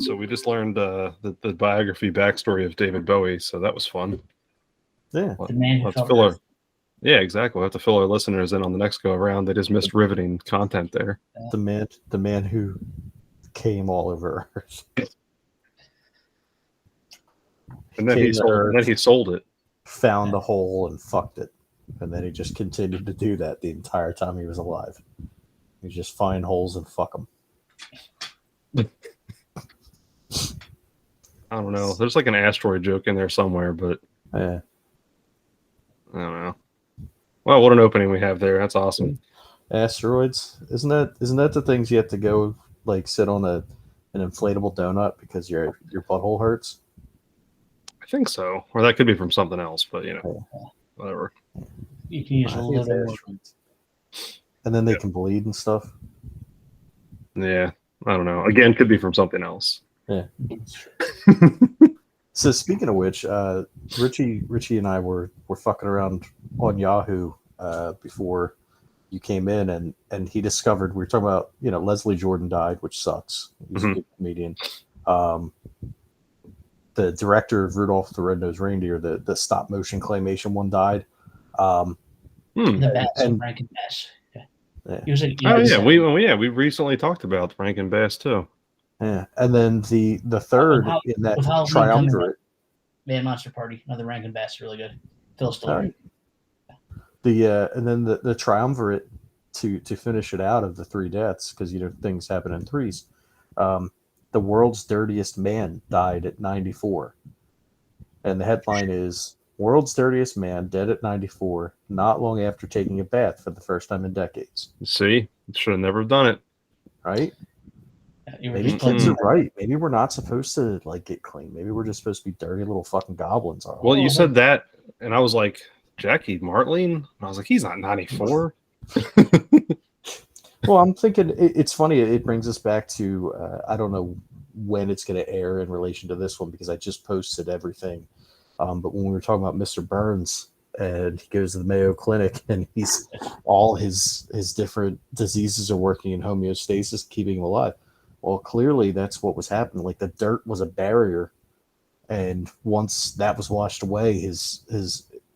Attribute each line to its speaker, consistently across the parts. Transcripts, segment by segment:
Speaker 1: So we just learned the biography backstory of David Bowie, so that was fun.
Speaker 2: Yeah.
Speaker 3: The man who
Speaker 1: Let's
Speaker 3: felt
Speaker 1: fill our,
Speaker 3: Earth.
Speaker 1: yeah, exactly. We'll have to fill our listeners in on the next go around. They just missed riveting content there.
Speaker 2: The man who came all over Earth.
Speaker 1: And then
Speaker 2: Came to Earth,
Speaker 1: he sold it.
Speaker 2: found a hole and fucked it. And then he just continued to do that the entire time he was alive. He just find holes and fuck them.
Speaker 1: I don't know. There's like an asteroid joke in there somewhere, but
Speaker 2: Yeah.
Speaker 1: I don't know. Well, what an opening we have there. That's awesome.
Speaker 2: Asteroids. Isn't that the things you have to go like sit on an inflatable donut because your butthole hurts?
Speaker 1: I think so. Or that could be from something else, but whatever.
Speaker 3: You can use a
Speaker 2: I think
Speaker 3: little
Speaker 2: it's
Speaker 3: bit more.
Speaker 2: asteroids. And then they can bleed and stuff.
Speaker 1: Yeah. I don't know. Again, could be from something else.
Speaker 2: Yeah. So speaking of which, Richie and I were fucking around on Yahoo before you came in, and he discovered we were talking about Leslie Jordan died, which sucks. He's a good comedian. The director of Rudolph the Red-Nosed Reindeer, the stop motion claymation one, died.
Speaker 3: The Bass and Rankin Bass.
Speaker 2: Yeah.
Speaker 3: He was like,
Speaker 1: we recently talked about Rankin Bass too.
Speaker 2: Yeah, and then the third in that triumvirate,
Speaker 3: Man Monster Party, another Rankin Bass, really good. Phil Stillman.
Speaker 2: And then the triumvirate to finish it out of the three deaths, because things happen in threes. The world's dirtiest man died at 94, and the headline is "World's Dirtiest Man Dead at 94, not long after taking a bath for the first time in decades."
Speaker 1: See, should have never done it.
Speaker 2: Right?
Speaker 3: You were
Speaker 2: Maybe
Speaker 3: just
Speaker 2: kids are right. Maybe we're not supposed to get clean. Maybe we're just supposed to be dirty little fucking goblins.
Speaker 1: Well, you said that, and I was like, Jackie Martling? And I was like, he's not 94.
Speaker 2: Well, I'm thinking it's funny. It brings us back to I don't know when it's going to air in relation to this one because I just posted everything. But when we were talking about Mr. Burns and he goes to the Mayo Clinic and he's all his different diseases are working in homeostasis, keeping him alive. Well, clearly that's what was happening. Like the dirt was a barrier, and once that was washed away, his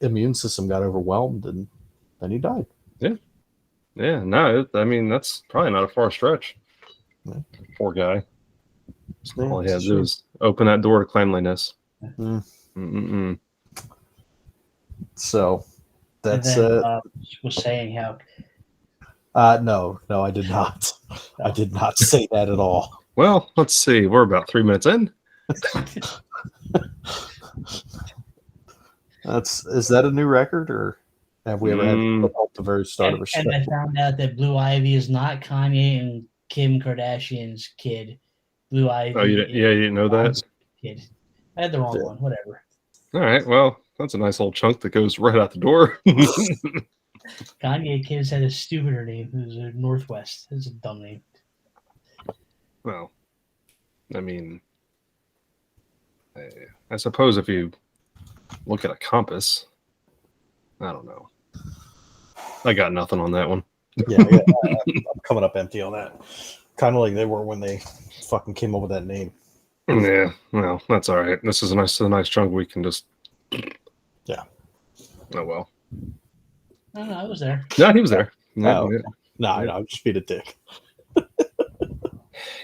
Speaker 2: immune system got overwhelmed, and then he died.
Speaker 1: Yeah. No, I mean that's probably not a far stretch.
Speaker 2: Yeah.
Speaker 1: Poor guy. All he had to do was open that door to cleanliness.
Speaker 2: So that's
Speaker 3: was saying how.
Speaker 2: No, I did not. I did not say that at all.
Speaker 1: Well, let's see. We're about 3 minutes in.
Speaker 2: Is that a new record, or have we ever had the very start of a show?
Speaker 3: And I found out that Blue Ivy is not Kanye and Kim Kardashian's kid. Blue Ivy.
Speaker 1: Oh, you didn't know that?
Speaker 3: Kid. I had the wrong one. Whatever.
Speaker 1: All right. Well, that's a nice little chunk that goes right out the door.
Speaker 3: Kanye kids had a stupider name. It was Northwest. It's a dumb name.
Speaker 1: Well, I mean, I suppose if you look at a compass, I don't know. I got nothing on that one.
Speaker 2: Yeah, I'm coming up empty on that. Kind of like they were when they fucking came up with that name.
Speaker 1: Yeah, well, that's all right. This is a nice chunk we can just.
Speaker 2: Yeah.
Speaker 1: Oh well.
Speaker 3: No, I was there.
Speaker 1: No, he was there.
Speaker 2: No, I'm just being a dick.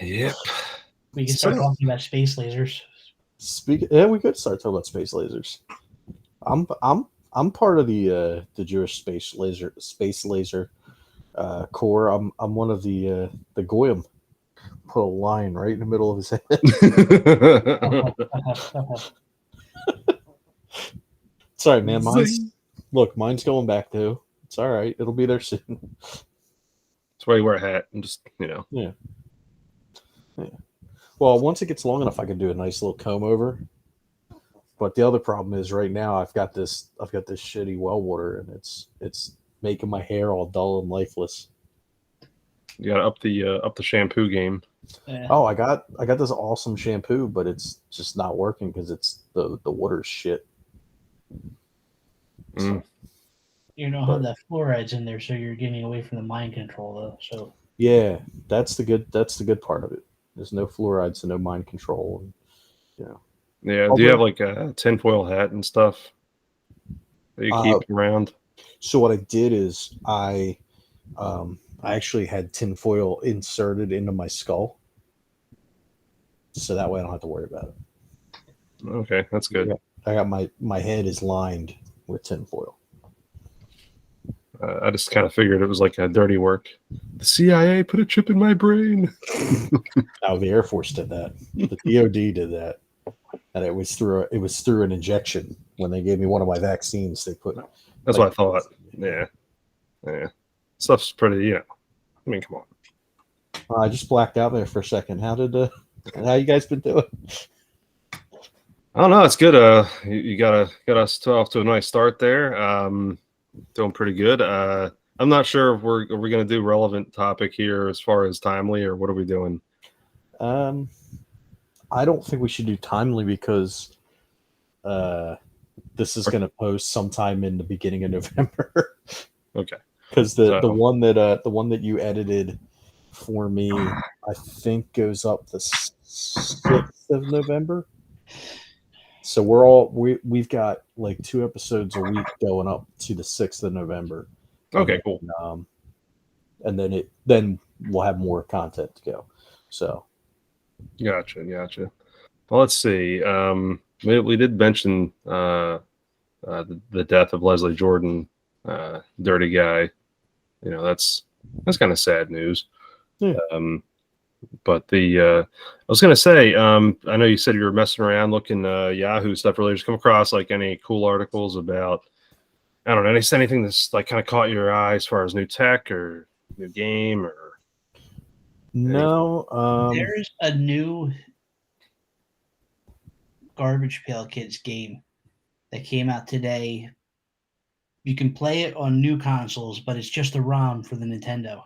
Speaker 1: Yep.
Speaker 3: We can start talking about space lasers.
Speaker 2: We could start talking about space lasers. I'm part of the Jewish space laser core. I'm one of the goyim. Put a line right in the middle of his head. Sorry, man. Mine's going back too. It's all right. It'll be there soon.
Speaker 1: That's why you wear a hat and just
Speaker 2: Yeah. Well, once it gets long enough, I can do a nice little comb over. But the other problem is right now I've got this shitty well water, and it's making my hair all dull and lifeless.
Speaker 1: You got to up the shampoo game.
Speaker 3: Yeah.
Speaker 2: Oh, I got this awesome shampoo, but it's just not working because it's the water's shit.
Speaker 1: Mm.
Speaker 3: You don't have that fluoride's in there, so you're getting away from the mind control, though. So
Speaker 2: yeah, that's the good part of it. There's no fluoride, so no mind control. And,
Speaker 1: Yeah. Do you have like a tinfoil hat and stuff that you keep around?
Speaker 2: So what I did is I actually had tinfoil inserted into my skull, so that way I don't have to worry about it.
Speaker 1: Okay, that's good.
Speaker 2: I got my head is lined with tinfoil.
Speaker 1: I just kind of figured it was like a dirty work. The CIA put a chip in my brain.
Speaker 2: Now the Air Force did that. The DoD did that, and it was through an injection. When they gave me one of my vaccines, they put.
Speaker 1: That's what I thought. Yeah. Stuff's pretty. I mean, come on.
Speaker 2: I just blacked out there for a second. How you guys been doing?
Speaker 1: I don't know. It's good. You got us off to a nice start there. Doing pretty good. I'm not sure if we're going to do relevant topic here as far as timely, or what are we doing?
Speaker 2: I don't think we should do timely because this is going to post sometime in the beginning of November.
Speaker 1: Okay.
Speaker 2: Because the one that you edited for me, I think goes up the 6th of November. So we've got like 2 episodes a week going up to the 6th of November.
Speaker 1: Okay, cool.
Speaker 2: And then we'll have more content to go. So
Speaker 1: Gotcha. Well, let's see. We did mention the death of Leslie Jordan, dirty guy. That's kind of sad news.
Speaker 2: Yeah.
Speaker 1: But I was gonna say, I know you said you were messing around looking Yahoo stuff earlier. Just come across like any cool articles about, I don't know, anything that's like kind of caught your eye as far as new tech or new game or?
Speaker 2: No.
Speaker 3: There's a new Garbage Pail Kids game that came out today. You can play it on new consoles, but it's just a ROM for the Nintendo.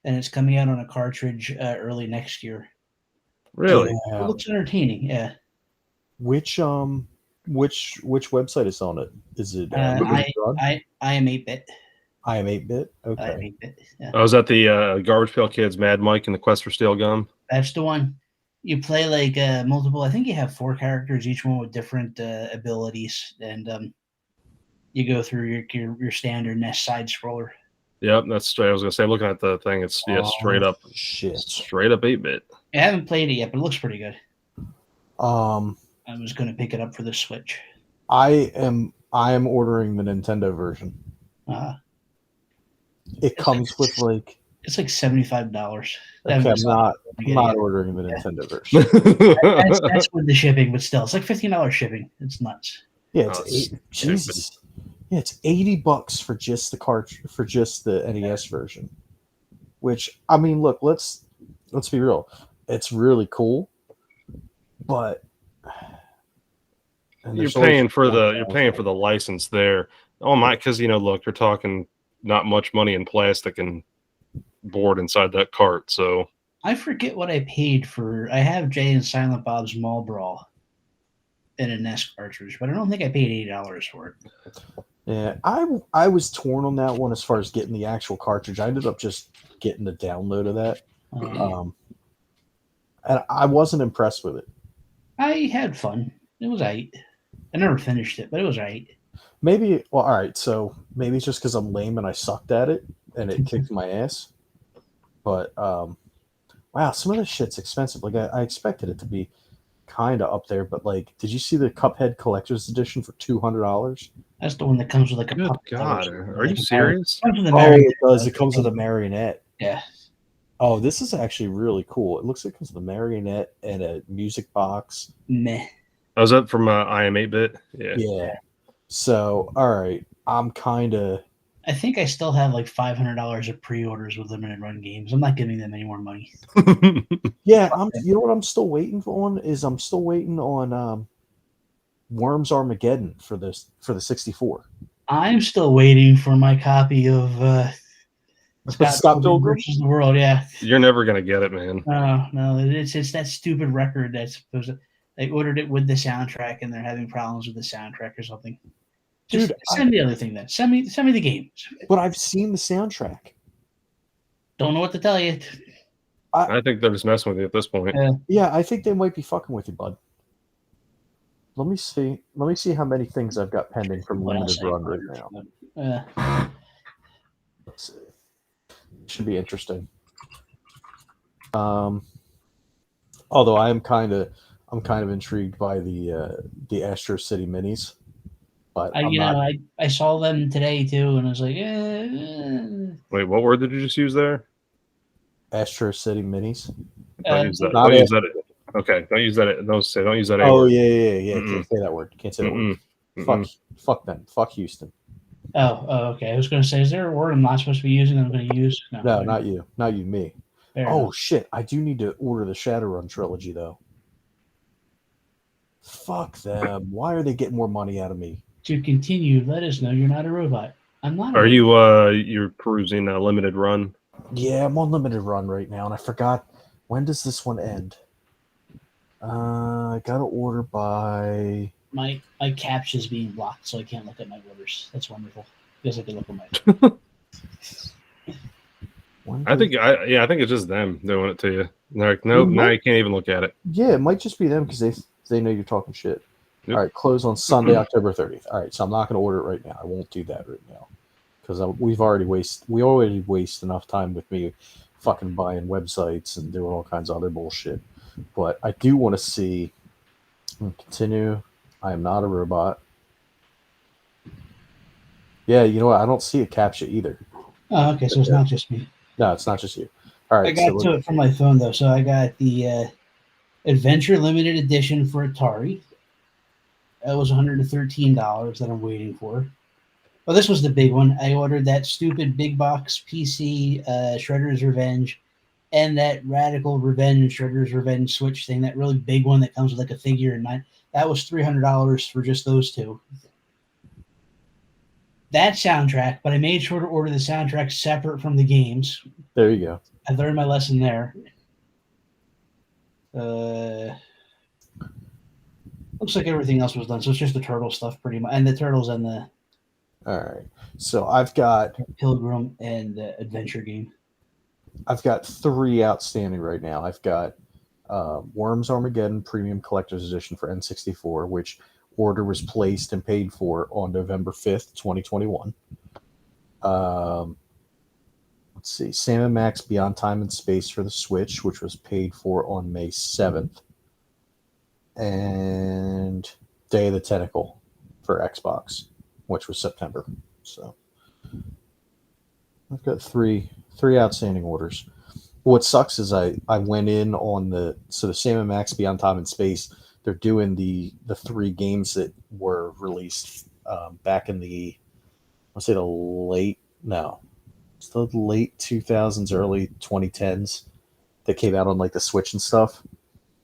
Speaker 3: And it's coming out on a cartridge early next year.
Speaker 1: Really?
Speaker 2: Yeah.
Speaker 3: It looks entertaining. Yeah.
Speaker 2: Which website is on it? Is it
Speaker 3: I am 8-bit.
Speaker 2: I am 8-bit. Okay.
Speaker 3: I am 8-bit. Yeah.
Speaker 1: Oh, is that the Garbage Pail Kids, Mad Mike, and the Quest for Steel Gum?
Speaker 3: That's the one. You play like multiple. I think you have 4 characters, each one with different abilities, and you go through your standard NES side scroller.
Speaker 1: Yep, that's straight. I was gonna say, looking at the thing, it's straight up 8-bit.
Speaker 3: I haven't played it yet, but it looks pretty good. I
Speaker 2: I
Speaker 3: was gonna pick it up for the Switch.
Speaker 2: am ordering the Nintendo version. It comes with like
Speaker 3: it's like $75.
Speaker 2: Okay, I'm not ordering the Nintendo version.
Speaker 3: that's with the shipping, but still, it's like $15 shipping. It's nuts.
Speaker 2: Yeah, Jesus. Yeah, it's $80 for just the NES version. Which, I mean, look, let's be real. It's really cool, but
Speaker 1: you're paying for the license there. Oh my, because look, you're talking not much money in plastic and board inside that cart. So
Speaker 3: I forget what I paid for. I have Jay and Silent Bob's Mall Brawl in a NES cartridge, but I don't think I paid $80 for it.
Speaker 2: Yeah, I was torn on that one as far as getting the actual cartridge. I ended up just getting the download of that, and I wasn't impressed with it.
Speaker 3: I had fun. It was I never finished it, but it was all That's the one that comes with like a
Speaker 1: good
Speaker 3: puppet.
Speaker 1: God, are you serious?
Speaker 2: It does. It comes with a marionette.
Speaker 3: Yeah.
Speaker 2: Oh, this is actually really cool. It looks like it comes with a marionette and a music box.
Speaker 3: Meh.
Speaker 1: Oh, is that from I Am 8-bit? Yeah.
Speaker 2: Yeah. So, all right, I'm kind of.
Speaker 3: I think I still have like $500 of pre-orders with limited run games. I'm not giving them any more money.
Speaker 2: Yeah, you know what I'm still waiting on is I'm still waiting on Worms Armageddon for the 64.
Speaker 3: I'm still waiting for my copy of
Speaker 2: Scott Pilgrim
Speaker 3: versus the World. Yeah.
Speaker 1: You're never gonna get it, man.
Speaker 3: No, it's that stupid record that's supposed to. They ordered it with the soundtrack, and they're having problems with the soundtrack or something. Just send the other thing then. Send me the game.
Speaker 2: But I've seen the soundtrack.
Speaker 3: Don't know what to tell you.
Speaker 1: I think they're just messing with you at this point.
Speaker 2: Yeah, I think they might be fucking with you, bud. Let me see. Let me see how many things I've got pending from
Speaker 3: What else
Speaker 2: limited
Speaker 3: I
Speaker 2: run right
Speaker 3: ordered?
Speaker 2: now. Let's see. Should be interesting. Although I'm kind of intrigued by the Astro City Minis, but I'm
Speaker 3: You
Speaker 2: not.
Speaker 3: know, I saw them today too, and I was like,
Speaker 1: Wait, what word did you just use there?
Speaker 2: Astro City Minis.
Speaker 1: Don't use that.
Speaker 2: not
Speaker 1: Don't
Speaker 2: a-
Speaker 1: use that. Okay, don't use that. Don't use that. A
Speaker 2: Oh
Speaker 1: word.
Speaker 2: yeah.
Speaker 1: Mm-mm.
Speaker 2: Can't say that word. Can't say that word.
Speaker 1: Mm-mm.
Speaker 2: Fuck them. Fuck Houston.
Speaker 3: okay. I was going to say, is there a word I'm not supposed to be using that I'm going to use?
Speaker 2: No, not you. Not you. Me.
Speaker 3: Fair
Speaker 2: Oh
Speaker 3: enough.
Speaker 2: shit! I do need to order the Shadowrun trilogy though. Fuck them. Why are they getting more money out of me?
Speaker 3: To continue, let us know you're not a robot. I'm not.
Speaker 1: Are you you're perusing a limited run?
Speaker 2: Yeah, I'm on limited run right now, and I forgot when does this one end. I gotta order by.
Speaker 3: My captcha's being blocked, so I can't look at my orders. That's wonderful. Because I can look at my.
Speaker 1: I think it's just them doing it to you. They're like, nope, now you can't even look at it.
Speaker 2: Yeah, it might just be them because they know you're talking shit.
Speaker 1: Yep.
Speaker 2: All right, close on Sunday, October 30th. All right, so I'm not going to order it right now. I won't do that right now because we already waste enough time with me fucking buying websites and doing all kinds of other bullshit. But I do want to see. Continue. I am not a robot. Yeah, you know what? I don't see a captcha either.
Speaker 3: Oh, okay. So it's not just me.
Speaker 2: No, it's not just you. All right.
Speaker 3: I got to it from my phone though, so I got the Adventure Limited Edition for Atari. That was $113 that I'm waiting for. Well, this was the big one. I ordered that stupid big box PC Shredder's Revenge and that Radical Revenge Shredder's Revenge Switch thing. That really big one that comes with like a figure and that was $300 for just those two. That soundtrack, but I made sure to order the soundtrack separate from the games.
Speaker 2: There you go.
Speaker 3: I learned my lesson there. Looks like everything else was done, so it's just the turtle stuff pretty much, and the turtles and the.
Speaker 2: All right, so I've got
Speaker 3: Pilgrim and the adventure game.
Speaker 2: I've got 3 outstanding right now. I've got Worms Armageddon Premium Collector's Edition for N64, which order was placed and paid for on November 5th, 2021. Let's see, Sam & Max Beyond Time and Space for the Switch, which was paid for on May 7th. And Day of the Tentacle for Xbox, which was September. So I've got three outstanding orders. What sucks is I went in on the Sam & Max Beyond Time and Space. They're doing the 3 games that were released back in the late 2000s, early 2010s that came out on like the Switch and stuff.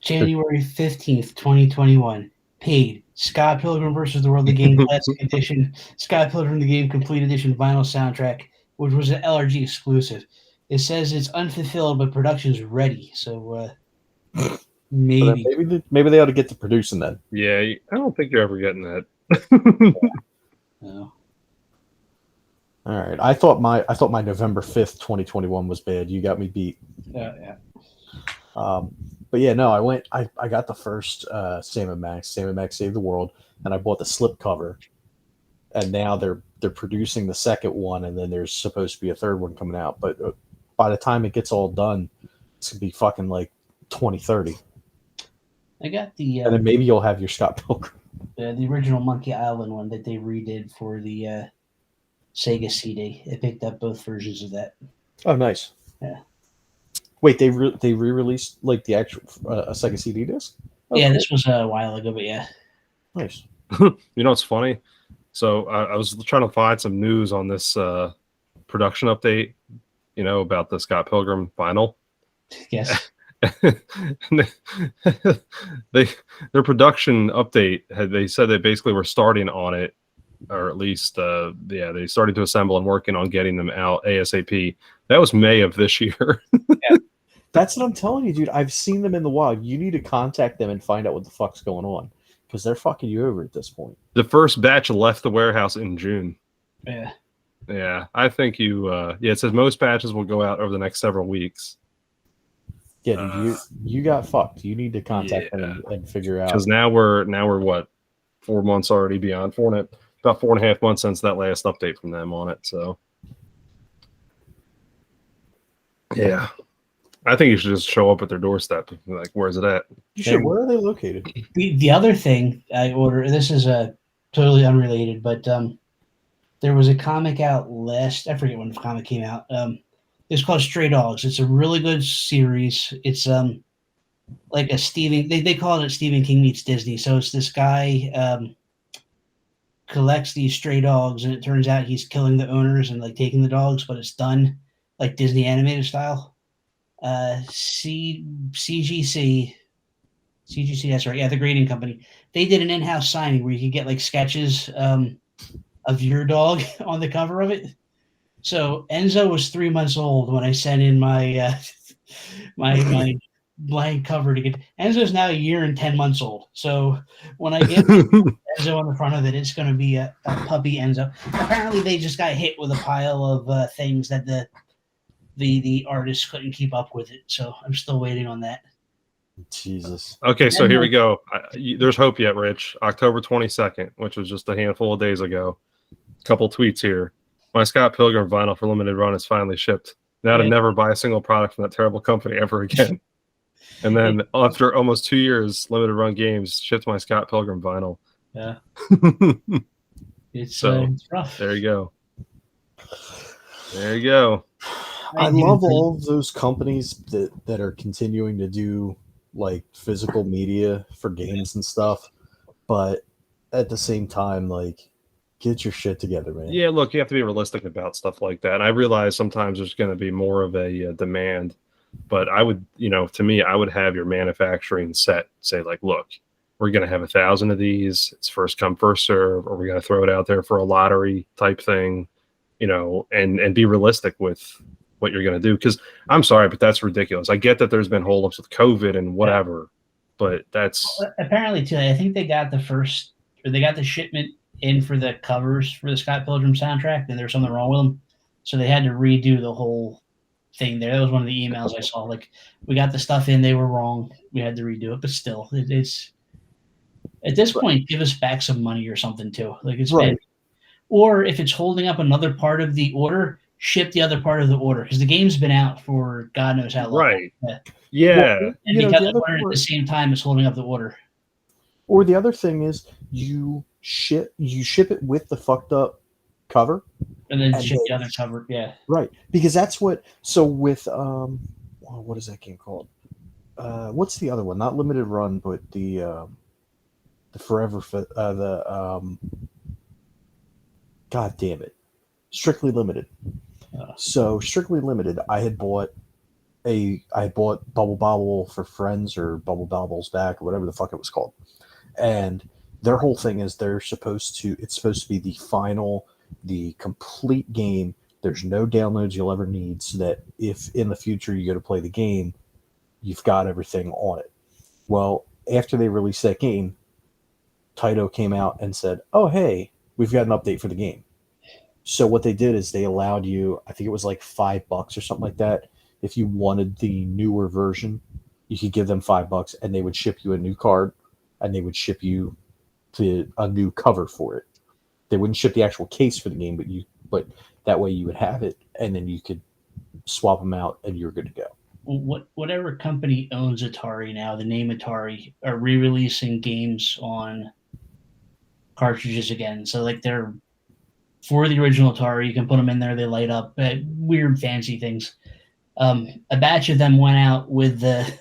Speaker 3: January 15th, 2021. Paid. Scott Pilgrim vs. the World, the Game Classic Edition. Scott Pilgrim, the Game Complete Edition vinyl soundtrack, which was an LRG exclusive. It says it's unfulfilled, but production's ready. So maybe.
Speaker 2: So maybe they ought to get to producing that.
Speaker 1: Yeah, I don't think you're ever getting that.
Speaker 3: No.
Speaker 2: All right. I thought my November 5th, 2021 was bad. You got me beat.
Speaker 3: Yeah.
Speaker 2: But yeah, no, I got the first Sam & Max Save the World, and I bought the slipcover. And now they're producing the second one, and then there's supposed to be a third one coming out. But by the time it gets all done, it's gonna be fucking like 2030.
Speaker 3: I got the
Speaker 2: and then maybe you'll have your Scott Pilgrim.
Speaker 3: The original Monkey Island one that they redid for the Sega CD. It picked up both versions of that.
Speaker 2: Oh, nice.
Speaker 3: Yeah.
Speaker 2: Wait, they re-released like the actual a Sega CD disc?
Speaker 3: Oh, yeah, cool. This was a while ago, but yeah.
Speaker 2: Nice.
Speaker 1: You know what's funny? So I was trying to find some news on this production update, about the Scott Pilgrim vinyl.
Speaker 3: Yes.
Speaker 1: Their production update they said they basically were starting on it, or at least they started to assemble and working on getting them out ASAP. That was May of this year.
Speaker 2: Yeah. That's what I'm telling you, dude. I've seen them in the wild. You need to contact them and find out what the fuck's going on, because they're fucking you over at this point.
Speaker 1: The first batch left the warehouse in June.
Speaker 3: Yeah.
Speaker 1: I think it says most batches will go out over the next several weeks.
Speaker 2: Yeah, dude, you got fucked. You need to contact them and figure out.
Speaker 1: Because now we're what, 4 months already beyond about 4.5 months since that last update from them on it. So yeah, I think you should just show up at their doorstep. Like, where's it at?
Speaker 2: You should. Where are they located?
Speaker 3: The other thing I ordered, this is a totally unrelated, but there was a comic out I forget when the comic came out. It's called Stray Dogs. It's a really good series. It's like a they call it Stephen King meets Disney. So it's this guy collects these stray dogs, and it turns out he's killing the owners and like taking the dogs, but it's done like Disney animated style. CGC, that's right. Yeah, the grading company. They did an in-house signing where you could get like sketches of your dog on the cover of it. So Enzo was 3 months old when I sent in my my blank cover to get. Enzo's now 1 year and 10 months old. So when I get Enzo on the front of it, it's going to be a puppy Enzo. Apparently, they just got hit with a pile of things that the artist couldn't keep up with it. So I'm still waiting on that.
Speaker 2: Jesus.
Speaker 1: Okay, so here we go. There's hope yet, Rich. October 22nd, which was just a handful of days ago. Couple tweets here. My Scott Pilgrim vinyl for limited run is finally shipped. Now to never buy a single product from that terrible company ever again. And then after almost 2 years, limited run games shipped my Scott Pilgrim vinyl.
Speaker 3: Yeah. It's rough.
Speaker 1: There you go. There you go.
Speaker 2: I love all of those companies that are continuing to do like physical media for games and stuff, but at the same time, like, get your shit together, man.
Speaker 1: Yeah, look, you have to be realistic about stuff like that. And I realize sometimes there's going to be more of a demand, but I would, to me, I would have your manufacturing set say like, look, we're going to have 1,000 of these. It's first come, first serve, or we're going to throw it out there for a lottery type thing, and be realistic with what you're going to do. Because I'm sorry, but that's ridiculous. I get that there's been holdups with COVID and whatever, but that's
Speaker 3: apparently too. I think they got the shipment in for the covers for the Scott Pilgrim soundtrack, and there was something wrong with them, so they had to redo the whole thing there. That was one of the emails I saw. Like, we got the stuff in, they were wrong, we had to redo it. But still, it's at this point, give us back some money or something too. Like, it's right. Or if it's holding up another part of the order, ship the other part of the order, because the game's been out for God knows how long.
Speaker 1: Right. Yeah.
Speaker 3: Well, and because the at the same time is holding up the order.
Speaker 2: Or the other thing is you ship it with the fucked up cover,
Speaker 3: and then ship the other cover. Yeah.
Speaker 2: Right. Because that's what. So with what is that game called? What's the other one? Not limited run, but the forever God damn it, Strictly Limited. So Strictly Limited, I bought Bubble Bobble for Friends, or Bubble Bobble's Back, or whatever the fuck it was called. And their whole thing is it's supposed to be the complete game. There's no downloads you'll ever need, so that if in the future you go to play the game, you've got everything on it. Well, after they released that game, Taito came out and said, oh, hey, we've got an update for the game. So what they did is they allowed you, I think it was like $5 or something like that. If you wanted the newer version, you could give them $5 and they would ship you a new card, and they would ship you a new cover for it. They wouldn't ship the actual case for the game, but that way you would have it, and then you could swap them out and you're good to go.
Speaker 3: Whatever company owns Atari now, the name Atari, are re-releasing games on cartridges again. So like they're for the original Atari, you can put them in there, they light up, weird fancy things. A batch of them went out with the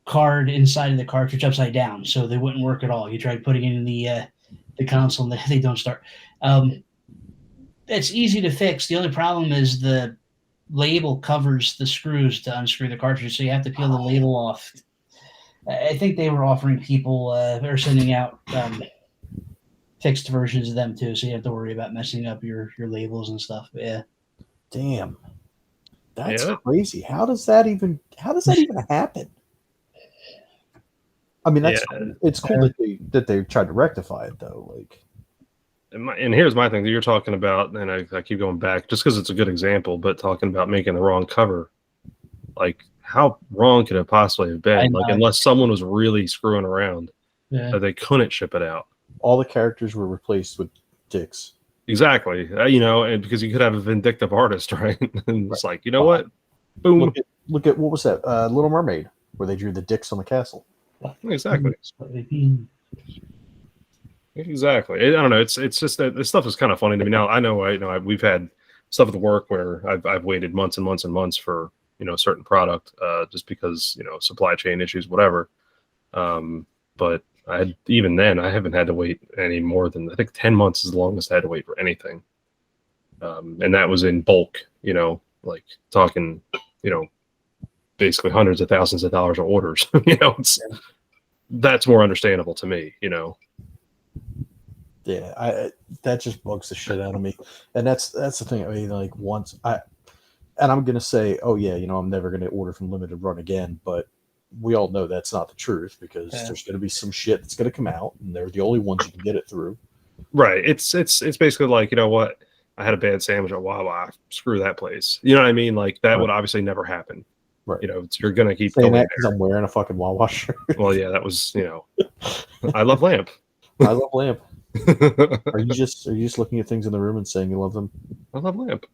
Speaker 3: card inside of the cartridge upside down, so they wouldn't work at all. You tried putting it in the console and they don't start. It's easy to fix. The only problem is the label covers the screws to unscrew the cartridge, so you have to peel the label off. I think they were offering people or sending out fixed versions of them too, so you have to worry about messing up your labels and stuff. But yeah.
Speaker 2: Damn. That's crazy. How does that even happen? I mean, it's cool that they tried to rectify it though. Like,
Speaker 1: and here's my thing that you're talking about, and I keep going back just because it's a good example, but talking about making the wrong cover, like how wrong could it possibly have
Speaker 3: I
Speaker 1: been? Like,
Speaker 3: know.
Speaker 1: unless someone was really screwing around,
Speaker 3: Yeah.
Speaker 1: that they couldn't ship it out.
Speaker 2: All the characters were replaced with dicks.
Speaker 1: Exactly. And because you could have a vindictive artist, right? And it's like, you know what?
Speaker 2: Look
Speaker 1: Boom.
Speaker 2: at what was that? Little Mermaid, where they drew the dicks on the castle.
Speaker 1: Exactly.
Speaker 3: Mm-hmm.
Speaker 1: Exactly. I don't know. It's just that this stuff is kind of funny to me now. I know. We've had stuff at the work where I've waited months and months and months for a certain product, just because supply chain issues, whatever. But even then I haven't had to wait any more than, I think, 10 months is the longest I had to wait for anything. And that was in bulk. Like talking, basically hundreds of thousands of dollars of orders. That's more understandable to me.
Speaker 2: Yeah, that just bugs the shit out of me, and that's the thing. I mean, like I'm gonna say, oh yeah, I'm never gonna order from Limited Run again, but we all know that's not the truth, because there's gonna be some shit that's gonna come out, and they're the only ones you can get it through.
Speaker 1: Right. It's basically like, you know what? I had a bad sandwich at Wawa. Screw that place. You know what I mean? Like that would obviously never happen.
Speaker 2: Right.
Speaker 1: You're gonna keep
Speaker 2: saying
Speaker 1: going
Speaker 2: that because I'm wearing a fucking Wawa shirt.
Speaker 1: Well, yeah, that was I love Lamp.
Speaker 2: I love Lamp. Are you just looking at things in the room and saying you love them?
Speaker 1: I love Lamp.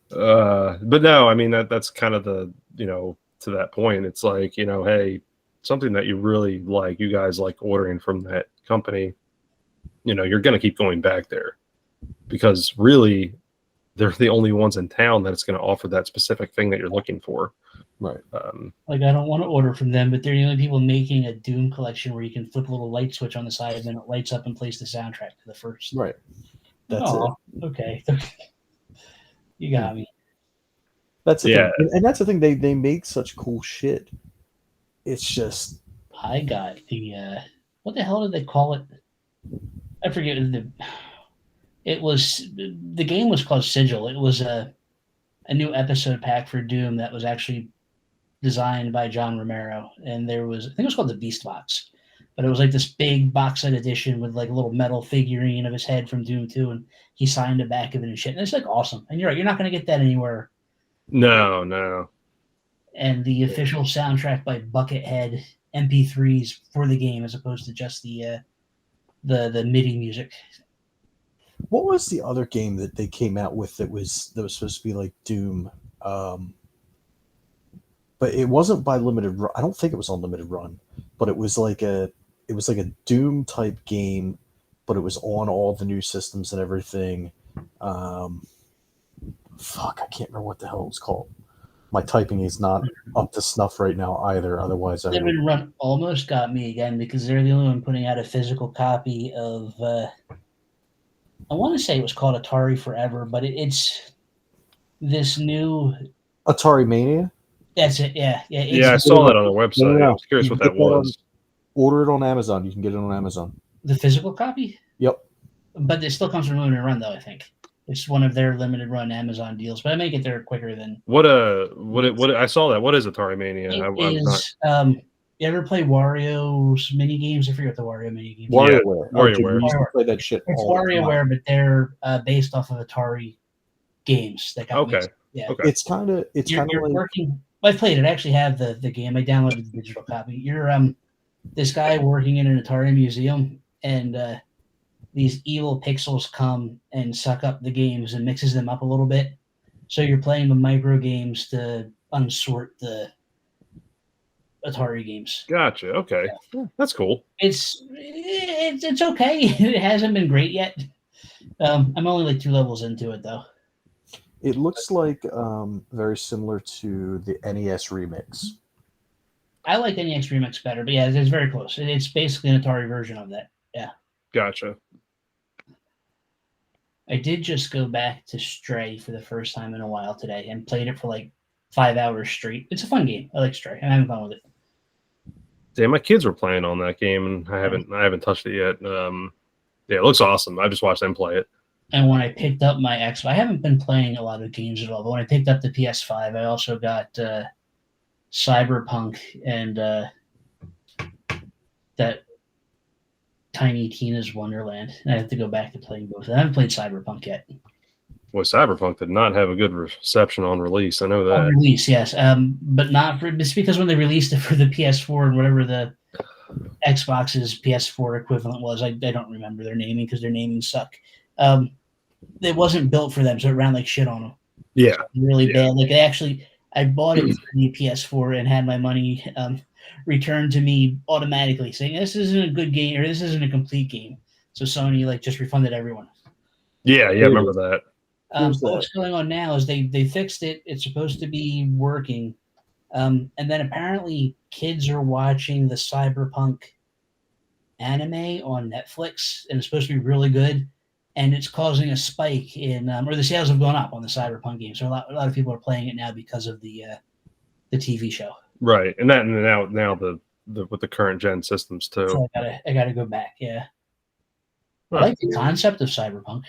Speaker 1: But no, I mean that's kind of the to that point. It's like, hey, something that you really like, you guys like ordering from that company, you're gonna keep going back there, because really they're the only ones in town that it's going to offer that specific thing that you're looking for.
Speaker 2: Right.
Speaker 3: Like, I don't want to order from them, but they're the only people making a Doom collection where you can flip a little light switch on the side and then it lights up and plays the soundtrack to the first.
Speaker 2: Right. That's it.
Speaker 3: Okay. You got me.
Speaker 2: That's the thing. And that's the thing. They make such cool shit. It's just,
Speaker 3: I got the what the hell did they call it? I forget. The game was called Sigil. It was a new episode pack for Doom that was actually designed by John Romero, and I think it was called the Beast Box, but it was like this big box set edition with like a little metal figurine of his head from Doom 2, and he signed the back of it and shit. And it's like awesome. And you're right, you're not going to get that anywhere.
Speaker 1: No.
Speaker 3: And the official soundtrack by Buckethead, MP3s for the game, as opposed to just the MIDI music.
Speaker 2: What was the other game that they came out with that was supposed to be like Doom? But it wasn't by Limited Run. I don't think it was on Limited Run, but it was like a Doom type game, but it was on all the new systems and everything. Fuck, I can't remember what the hell it was called. My typing is not up to snuff right now either. Otherwise,
Speaker 3: Limited Run almost got me again, because they're the only one putting out a physical copy of. I want to say it was called Atari Forever, but it's this new
Speaker 2: Atari Mania.
Speaker 3: That's it. Yeah.
Speaker 1: I saw that on their website. I was curious what that was.
Speaker 2: Order it on Amazon. You can get it on Amazon.
Speaker 3: The physical copy?
Speaker 2: Yep.
Speaker 3: But it still comes from Limited Run, though. I think it's one of their Limited Run Amazon deals. But I may get there quicker than
Speaker 1: what. I saw that. What is Atari Mania?
Speaker 3: You ever play Wario's mini games? I forget what the Wario mini games.
Speaker 2: WarioWare.
Speaker 1: WarioWare.
Speaker 2: We used to play that shit.
Speaker 3: It's WarioWare, but they're based off of Atari games that got mixed. Yeah.
Speaker 2: Okay. It's kind of
Speaker 3: you're
Speaker 2: like
Speaker 3: working. I played it. I actually have the game. I downloaded the digital copy. You're this guy working in an Atari museum, and these evil pixels come and suck up the games and mixes them up a little bit. So you're playing the micro games to unsort the Atari games.
Speaker 1: Gotcha. Okay, that's cool.
Speaker 3: It's okay. It hasn't been great yet. I'm only like 2 levels into it though.
Speaker 2: It looks like very similar to the NES Remix.
Speaker 3: I like NES Remix better, but yeah, it's very close. It's basically an Atari version of that. Yeah.
Speaker 1: Gotcha.
Speaker 3: I did just go back to Stray for the first time in a while today and played it for like 5 hours straight. It's a fun game. I like Stray. I'm having fun with it.
Speaker 1: Damn, my kids were playing on that game, and I haven't touched it yet. Yeah, it looks awesome. I just watched them play it.
Speaker 3: And when I picked up my Xbox, I haven't been playing a lot of games at all, but when I picked up the PS5, I also got Cyberpunk and that Tiny Tina's Wonderland. And I have to go back to playing both. I haven't played Cyberpunk yet.
Speaker 1: Well, Cyberpunk did not have a good reception on release. I know
Speaker 3: On
Speaker 1: that.
Speaker 3: release, yes, but not for it's because when they released it for the PS4 and whatever the Xbox's PS4 equivalent was, I don't remember their naming because their naming suck. It wasn't built for them, so it ran like shit on them.
Speaker 1: Yeah.
Speaker 3: Really
Speaker 1: Yeah.
Speaker 3: bad. Like I bought it for the PS4 and had my money returned to me automatically, saying this isn't a good game or this isn't a complete game. So Sony like just refunded everyone.
Speaker 1: Yeah. I remember that.
Speaker 2: Here's
Speaker 3: But what's going on now is they fixed it. It's supposed to be working, and then apparently kids are watching the Cyberpunk anime on Netflix, and it's supposed to be really good. And it's causing a spike in, or the sales have gone up on the Cyberpunk game. So a lot of people are playing it now because of the TV show.
Speaker 1: Right. And now the with the current gen systems too.
Speaker 3: So I gotta go back. Yeah, I
Speaker 1: Huh.
Speaker 3: like the concept of Cyberpunk.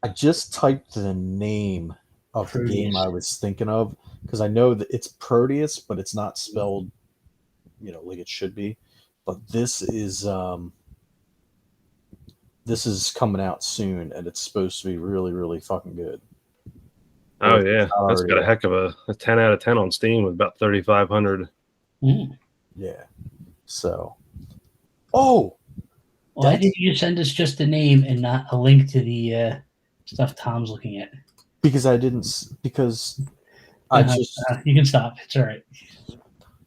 Speaker 2: I just typed the name of the game
Speaker 3: Proteus.
Speaker 2: I was thinking of because I know that it's Proteus, but it's not spelled, like it should be. But this is coming out soon, and it's supposed to be really, really fucking good.
Speaker 1: Oh
Speaker 2: If
Speaker 1: yeah,
Speaker 2: it's not
Speaker 1: that's
Speaker 2: already
Speaker 1: got a
Speaker 2: out.
Speaker 1: heck of a 10 out of 10 on Steam with about 3,500.
Speaker 3: Mm.
Speaker 2: Yeah. So. Oh,
Speaker 3: Why did you send us just the name and not a link to the stuff Tom's looking at?
Speaker 2: because I didn't. Because I just
Speaker 3: You can stop. It's all right.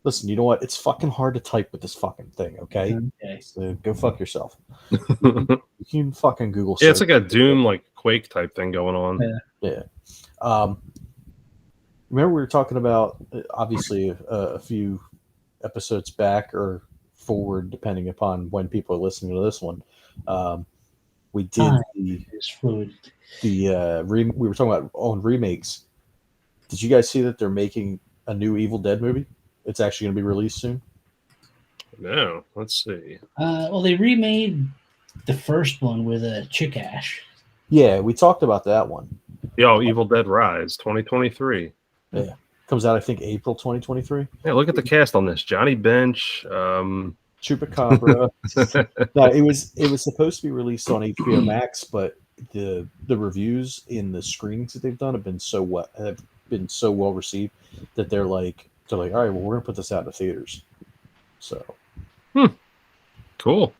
Speaker 2: listen. You know what? It's fucking hard to type with this fucking thing. Okay.
Speaker 3: Okay.
Speaker 2: So go fuck yourself.
Speaker 1: Yeah,
Speaker 2: You can fucking Google.
Speaker 1: it's
Speaker 2: search
Speaker 1: like a
Speaker 2: it.
Speaker 1: Doom, like Quake type thing going on.
Speaker 3: Yeah.
Speaker 2: Yeah. Remember we were talking about obviously a few episodes back or forward, depending upon when people are listening to this one. We did
Speaker 3: Time.
Speaker 2: the
Speaker 3: It's fluid.
Speaker 2: we were talking about on remakes. Did you guys see that they're making a new Evil Dead movie? It's actually going to be released soon.
Speaker 1: No, let's see.
Speaker 3: Well, they remade the first one with a Chick Ash.
Speaker 2: Yeah, we talked about that one.
Speaker 1: Yo, Evil Dead Rise 2023.
Speaker 2: Comes out, I think, April 2023.
Speaker 1: Yeah, look at the cast on this. Johnny Bench.
Speaker 2: Chupacabra. No, it was supposed to be released on HBO Max, but the reviews in the screenings that they've done have been so well received that they're like, all right, well, we're gonna put this out in the theaters. So
Speaker 1: Cool.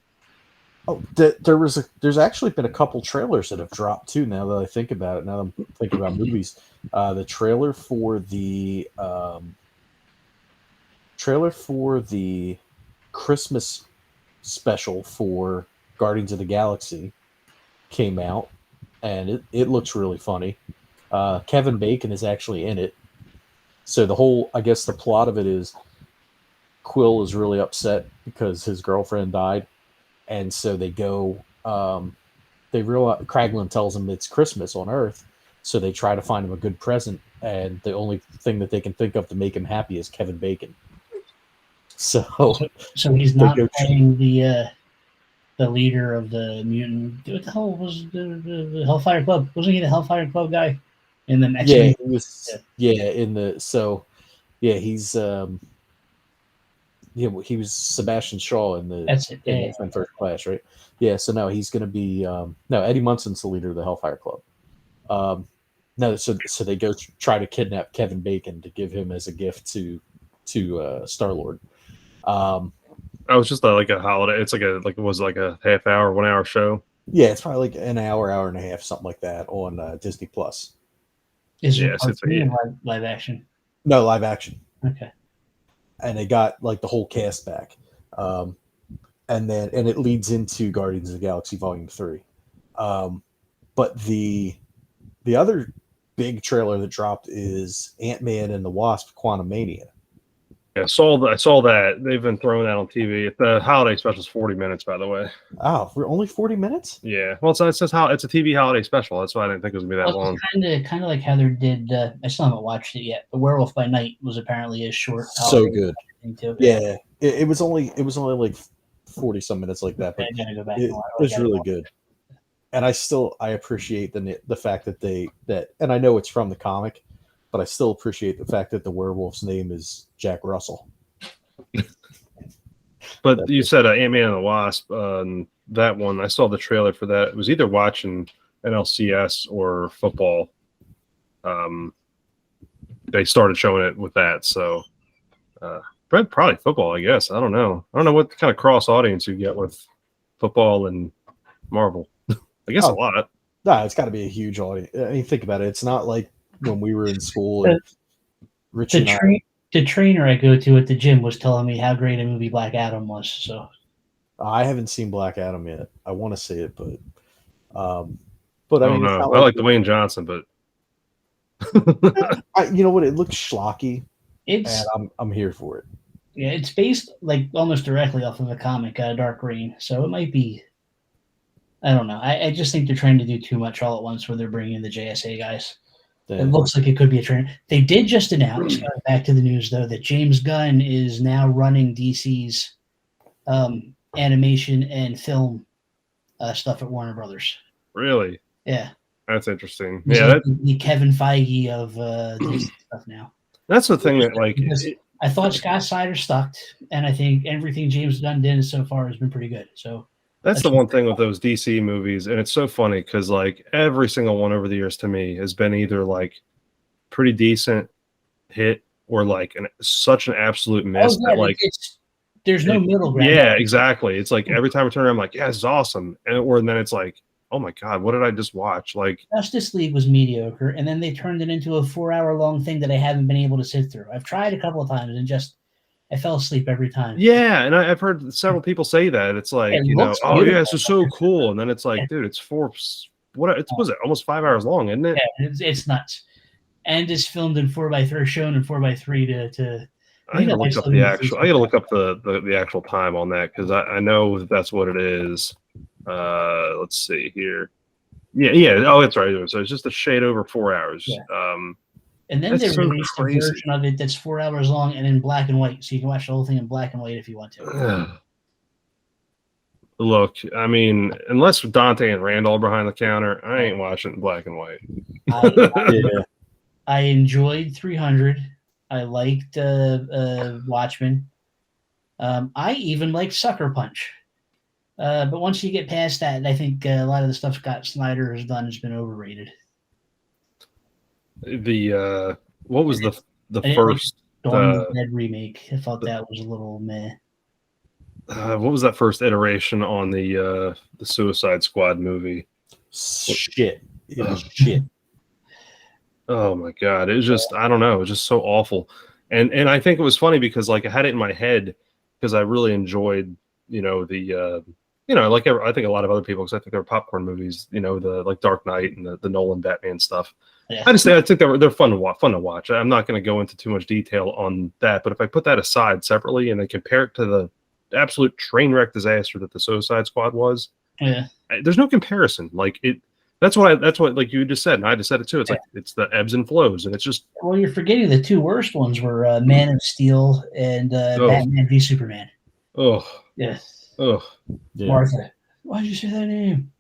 Speaker 2: oh, there's actually been a couple trailers that have dropped too. Now that I think about it, now that I'm thinking about movies, the trailer for the Christmas special for Guardians of the Galaxy came out, and it looks really funny. Kevin Bacon is actually in it. So I guess the plot of it is Quill is really upset because his girlfriend died, and so they go. They realize Kraglin tells them it's Christmas on Earth, so they try to find him a good present, and the only thing that they can think of to make him happy is Kevin Bacon. So
Speaker 3: he's not
Speaker 2: go-
Speaker 3: playing the leader of the mutant. What the hell was the Hellfire Club? Wasn't he the Hellfire Club guy in the next?
Speaker 2: yeah, he was. Yeah, he's he was Sebastian Shaw in the
Speaker 3: That's it.
Speaker 2: in X-Men First Class, right? Yeah, so no, he's going to be no, Eddie Munson's the leader of the Hellfire Club. No, so they go try to kidnap Kevin Bacon to give him as a gift to Star-Lord.
Speaker 1: I was just like a holiday. It's it was like a half hour, 1 hour show.
Speaker 2: Yeah, it's probably like an hour and a half, something like that on Disney Plus.
Speaker 3: Is
Speaker 1: Yeah,
Speaker 3: it
Speaker 1: so it's
Speaker 3: cartoon or live action?
Speaker 2: No, live action.
Speaker 3: Okay.
Speaker 2: And they got like the whole cast back. And it leads into Guardians of the Galaxy Volume 3. But the other big trailer that dropped is Ant-Man and the Wasp: Quantumania.
Speaker 1: Yeah, I saw that. They've been throwing that on TV. The holiday special is 40 minutes, by the way.
Speaker 2: Oh, we're only 40 minutes?
Speaker 1: Yeah. Well, it says it's a TV holiday special. That's why I didn't think it was gonna be that long.
Speaker 3: Kind of like how they did. I still haven't watched it yet. The Werewolf by Night was apparently a short.
Speaker 2: So good.
Speaker 3: Thing too.
Speaker 2: Yeah. It was only like 40 some minutes like that, but
Speaker 3: I gotta go back.
Speaker 2: it was really good. And I appreciate the fact that and I know it's from the comic, but I still appreciate the fact that the werewolf's name is Jack Russell.
Speaker 1: But
Speaker 2: That's
Speaker 1: you
Speaker 2: it.
Speaker 1: said Ant-Man and the Wasp. That one, I saw the trailer for that. It was either watching NLCS or football, they started showing it with that. So probably football, I guess. I don't know what kind of cross audience you get with football and Marvel. I guess a lot.
Speaker 2: No, it's got to be a huge audience. I mean, think about it. It's not like when we were in school and Richie and I.
Speaker 3: The trainer I go to at the gym was telling me how great a movie Black Adam was. So
Speaker 2: I haven't seen Black Adam yet. I want to see it, but I
Speaker 1: don't know. I like Dwayne Johnson, but
Speaker 2: you know what? It looks schlocky,
Speaker 3: and
Speaker 2: I'm here for it.
Speaker 3: Yeah, it's based like almost directly off of a comic, Dark Reign. So it might be. I don't know. I just think they're trying to do too much all at once, where they're bringing in the JSA guys. It looks like it could be a trend. They did just announce, back to the news though, that James Gunn is now running DC's animation and film stuff at Warner Brothers.
Speaker 1: Really?
Speaker 3: Yeah.
Speaker 1: That's interesting.
Speaker 3: He's
Speaker 1: yeah,
Speaker 3: like the Kevin Feige of DC stuff now.
Speaker 1: That's the thing that, like,
Speaker 3: I thought Scott Snyder sucked, and I think everything James Gunn did so far has been pretty good. So
Speaker 1: that's the one thing with those DC movies, and it's so funny because like every single one over the years to me has been either like pretty decent hit or like such an absolute miss that like
Speaker 3: there's no middle ground.
Speaker 1: Yeah, exactly. It's like every time I turn around, I'm like, yeah, this is awesome, and then it's like, oh my god, what did I just watch? Like
Speaker 3: Justice League was mediocre, and then they turned it into a 4-hour-long thing that I haven't been able to sit through. I've tried a couple of times and I fell asleep every time.
Speaker 1: Yeah, and I've heard several people say that. It's like, oh yeah, this is so cool, and then it's like, dude, it's was it almost 5 hours long, isn't it?
Speaker 3: Yeah, it's nuts, and it's filmed in 4x3, shown in 4x3 to.
Speaker 1: I gotta look up the actual. I gotta look up the actual time on that because I know that's what it is. Let's see here. Yeah. Oh, it's right. So it's just a shade over 4 hours.
Speaker 3: Yeah. And then they released a version of it that's 4 hours long and in black and white, so you can watch the whole thing in black and white if you want to.
Speaker 1: Look, I mean, unless Dante and Randall are behind the counter, I ain't watching it in black and white.
Speaker 3: I enjoyed 300. I liked Watchmen. I even liked Sucker Punch. But once you get past that, I think a lot of the stuff Scott Snyder has done has been overrated.
Speaker 1: What was the first
Speaker 3: Dawn of the Dead remake? I thought that was a little meh.
Speaker 1: What was that first iteration on the Suicide Squad movie?
Speaker 2: Shit. It was shit.
Speaker 1: Oh my god, it was just I don't know, it was just so awful. And I think it was funny because like I had it in my head because I really enjoyed, like I think a lot of other people, because I think they were popcorn movies, the like Dark Knight and the Nolan Batman stuff.
Speaker 3: Yeah.
Speaker 1: I think they're fun to watch. I'm not going to go into too much detail on that, but if I put that aside separately and then compare it to the absolute train wreck disaster that the Suicide Squad was, there's no comparison. Like it. That's what like you just said, and I just said it too. It's like it's the ebbs and flows, and it's just.
Speaker 3: Well, you're forgetting the two worst ones were Man of Steel and Batman v Superman.
Speaker 1: Oh.
Speaker 3: Yes.
Speaker 1: Oh.
Speaker 3: Yeah. Martha, why did you say that name?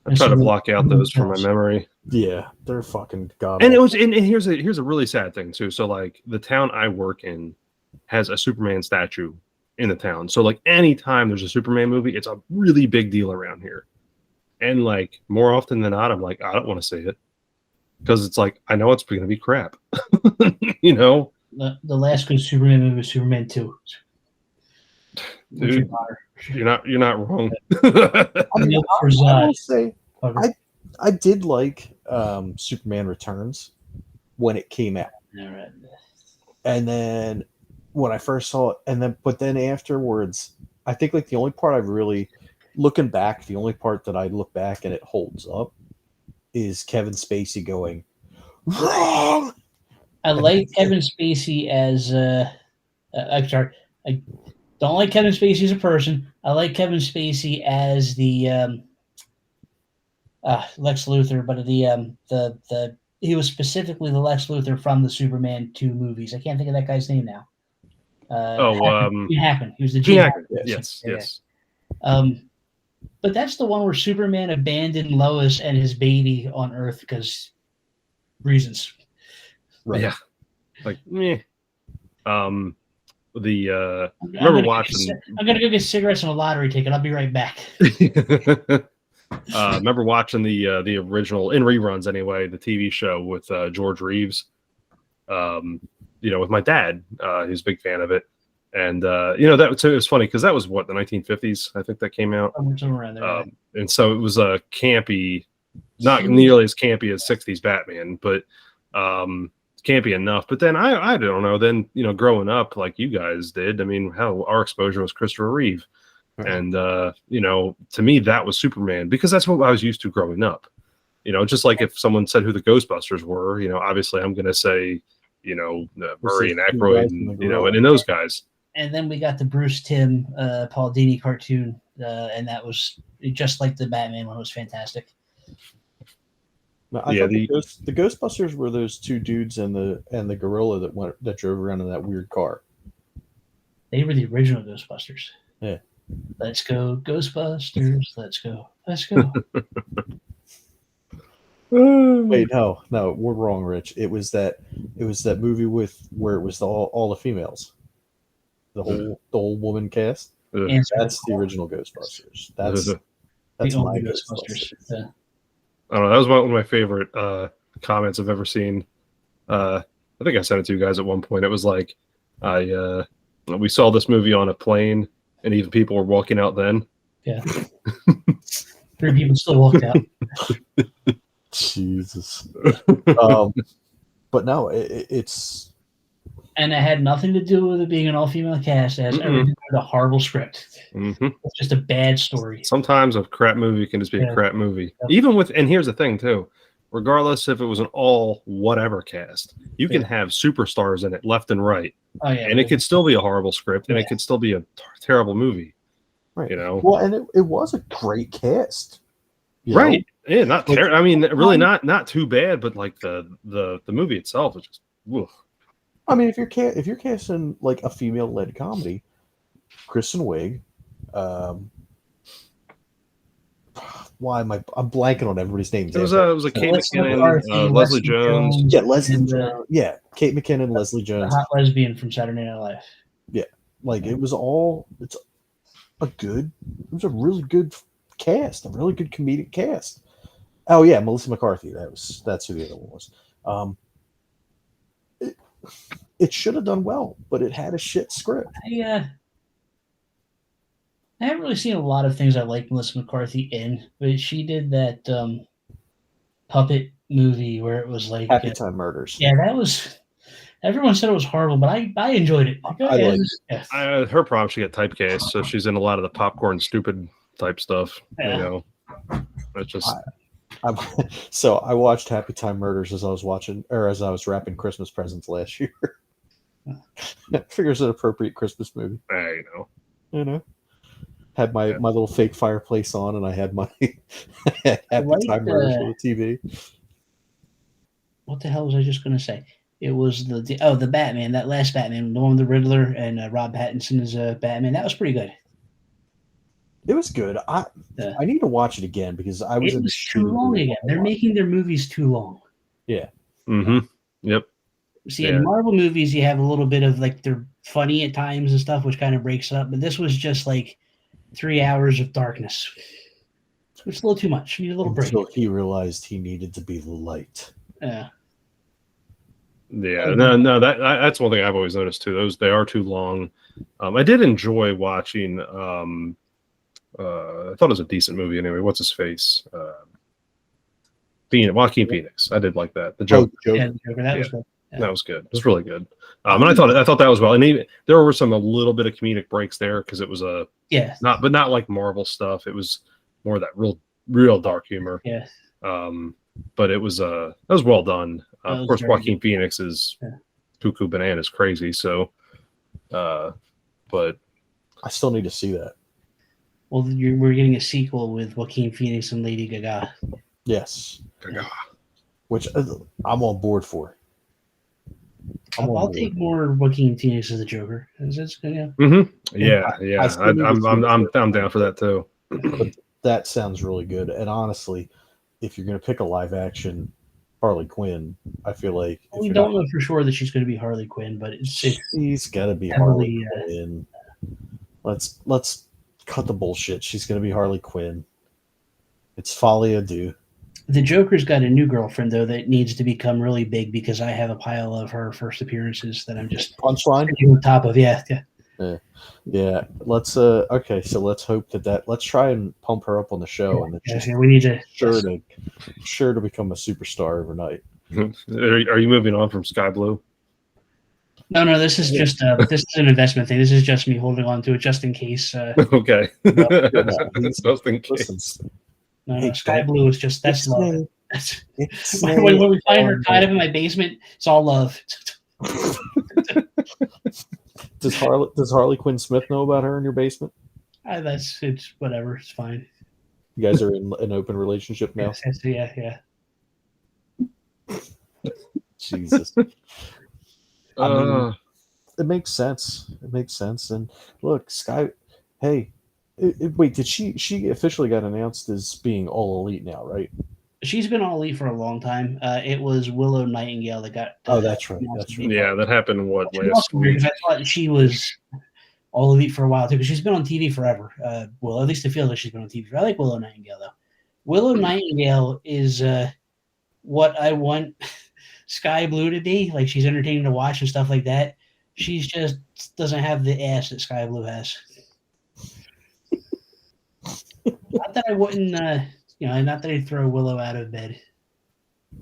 Speaker 1: I try to block out those from my memory.
Speaker 2: Yeah, they're fucking god.
Speaker 1: And it was, and here's a really sad thing too. So like the town I work in has a Superman statue in the town. So like anytime there's a Superman movie, it's a really big deal around here. And like more often than not, I'm like, I don't want to see it because it's like I know it's going to be crap. The
Speaker 3: last good Superman movie was Superman 2.
Speaker 1: Dude, you're not wrong.
Speaker 2: I will say I did like Superman Returns when it came out, and then when I first saw it, but then afterwards, I think like the only part I've really looking back, the only part that I look back and it holds up is Kevin Spacey going wrong.
Speaker 3: I like Kevin Spacey as I'm sorry, I don't like Kevin Spacey as a person. I like Kevin Spacey as the Lex Luthor, but the he was specifically the Lex Luthor from the Superman 2 movies. I can't think of that guy's name now. Hackman. He was the Gene Hackman.
Speaker 1: Yes.
Speaker 3: But that's the one where Superman abandoned Lois and his baby on Earth because reasons.
Speaker 1: Right. Yeah. Like meh. Remember watching.
Speaker 3: I'm gonna go get cigarettes and a lottery ticket. I'll be right back.
Speaker 1: remember watching the original in reruns anyway, the TV show with George Reeves. With my dad, he's a big fan of it, and it was funny because that was what, the 1950s, I think that came out,
Speaker 3: Somewhere around there.
Speaker 1: and so it was a campy, not nearly as campy as 60s Batman, but campy enough. But then I don't know. Then growing up like you guys did, I mean, how our exposure was Christopher Reeve.
Speaker 2: Right.
Speaker 1: And to me that was Superman because that's what I was used to growing up. Just like if someone said who the Ghostbusters were, obviously I'm going to say, Murray and Aykroyd, and those guys.
Speaker 3: And then we got the Bruce Timm, Paul Dini cartoon, and that was just like the Batman one. Was fantastic.
Speaker 2: I thought the Ghostbusters were those two dudes and the gorilla that drove around in that weird car.
Speaker 3: They were the original Ghostbusters.
Speaker 2: Yeah.
Speaker 3: Let's go, Ghostbusters. Let's go. Let's go.
Speaker 2: Wait, no, we're wrong, Rich. It was that movie where it was all the females, the whole woman cast. That's the original Ghostbusters. That's my Ghostbusters.
Speaker 3: Yeah.
Speaker 1: I don't know. That was one of my favorite comments I've ever seen. I think I sent it to you guys at one point. It was like, we saw this movie on a plane, and even people were walking out then.
Speaker 3: Yeah. 3 people still walked out.
Speaker 2: Jesus. But no, it's.
Speaker 3: And it had nothing to do with it being an all-female cast. It has everything to do with a horrible script.
Speaker 1: Mm-hmm.
Speaker 3: It's just a bad story.
Speaker 1: Sometimes a crap movie can just be a crap movie. Yep. Even with, and here's the thing too, regardless if it was an all whatever cast, you can have superstars in it left and right.
Speaker 3: Oh, yeah,
Speaker 1: and it could still be a horrible script, and it could still be a terrible movie.
Speaker 2: Right. Well, and it was a great cast.
Speaker 1: Right. Yeah, not terrible. I mean, really not too bad, but like the movie itself is just woof.
Speaker 2: I mean, if you're casting like a female-led comedy, Kristen Wiig, why am I'm blanking on everybody's names?
Speaker 1: It was a Kate McKinnon, Leslie Jones.
Speaker 2: Yeah, Leslie Jones. Yeah, Kate McKinnon, Leslie Jones.
Speaker 3: The hot lesbian from Saturday Night Live.
Speaker 2: Yeah, like it was a really good cast, a really good comedic cast. Oh yeah, Melissa McCarthy. That's who the other one was. It should have done well, but it had a shit script.
Speaker 3: I haven't really seen a lot of things I like Melissa McCarthy in, but she did that puppet movie where it was like
Speaker 2: Happy Time Murders.
Speaker 3: Yeah, that was. Everyone said it was horrible, but I enjoyed it.
Speaker 1: Her problem, she got typecast, so she's in a lot of the popcorn stupid type stuff.
Speaker 2: Yeah.
Speaker 1: It's just.
Speaker 2: So I watched Happy Time Murders as I was wrapping Christmas presents last year. Figures an appropriate Christmas movie. Had my little fake fireplace on, and I had my Happy Time Murders on the TV.
Speaker 3: What the hell was I just going to say? It was the Batman, that last Batman, the one with the Riddler and Rob Pattinson as Batman. That was pretty good.
Speaker 2: It was good. I need to watch it again because it was
Speaker 3: too long again. They're making their movies too long.
Speaker 2: Yeah.
Speaker 1: Mm-hmm. Yep.
Speaker 3: See, in Marvel movies, you have a little bit of like they're funny at times and stuff, which kind of breaks it up. But this was just like 3 hours of darkness. It's a little too much. You need a little break.
Speaker 2: Until he realized he needed to be the light.
Speaker 3: Yeah.
Speaker 1: Yeah. No. That's one thing I've always noticed too. They are too long. I did enjoy watching. I thought it was a decent movie anyway. What's his face? Joaquin Phoenix. I did like that. The Joker.
Speaker 3: Yeah, the Joker. That was good. Yeah.
Speaker 1: That was good. It was really good. And I thought that was well. And there were a little bit of comedic breaks there because it was not like Marvel stuff. It was more of that real dark humor.
Speaker 3: Yeah.
Speaker 1: But it was that was well done. Of course, Joaquin Phoenix is cuckoo bananas crazy. So, but
Speaker 2: I still need to see that.
Speaker 3: Well, we're getting a sequel with Joaquin Phoenix and Lady Gaga.
Speaker 2: Yes. Gaga. Which I'm on board for.
Speaker 3: I'll take more Joaquin Phoenix as the Joker.
Speaker 1: Mm-hmm. Yeah. I'm down for that too.
Speaker 2: But that sounds really good. And honestly, if you're going to pick a live action Harley Quinn, I feel like
Speaker 3: we don't know for sure that she's going to be Harley Quinn, but
Speaker 2: she's got to be Harley Quinn. Let's cut the bullshit. She's going to be Harley Quinn. It's folie à deux.
Speaker 3: The Joker's got a new girlfriend though that needs to become really big because I have a pile of her first appearances that I'm just
Speaker 2: Punchline.
Speaker 3: sitting on top of. Yeah.
Speaker 2: Yeah. Let's okay. So let's hope that let's try and pump her up on the show, and then
Speaker 3: Yeah,
Speaker 2: she's
Speaker 3: we need to.
Speaker 2: sure to become a superstar overnight.
Speaker 1: Are you moving on from Sky Blue?
Speaker 3: No. This is just this is an investment thing. This is just me holding on to it just in case.
Speaker 1: Okay. Just in
Speaker 2: Listen,
Speaker 1: case.
Speaker 3: No,
Speaker 2: Hey,
Speaker 3: Sky Blue is just that's
Speaker 2: it's
Speaker 3: love.
Speaker 2: me.
Speaker 3: That's,
Speaker 2: It's
Speaker 3: when
Speaker 2: me.
Speaker 3: we find her tied up in my basement, it's all love.
Speaker 2: Does Harley Quinn Smith know about her in your basement?
Speaker 3: It's whatever. It's fine.
Speaker 2: You guys are in an open relationship now.
Speaker 3: Yeah.
Speaker 2: Jesus. I mean, it makes sense. It makes sense. And look, Sky. Hey, wait. Did she officially got announced as being all elite now? Right.
Speaker 3: She's been all elite for a long time. It was Willow Nightingale that got.
Speaker 2: Oh, that's right.
Speaker 3: announced
Speaker 2: That's
Speaker 3: to be
Speaker 2: right.
Speaker 1: Yeah, that happened
Speaker 3: Which is
Speaker 1: last
Speaker 3: also weird
Speaker 1: week.
Speaker 3: because I thought she was all elite for a while too, because she's been on TV forever. Well, at least I feel like she's been on TV. I like Willow Nightingale though. Willow Nightingale is what I want Sky Blue to be. Like she's entertaining to watch and stuff like that. She's just doesn't have the ass that Sky Blue has. Not that I wouldn't, not that I'd throw Willow out of bed. I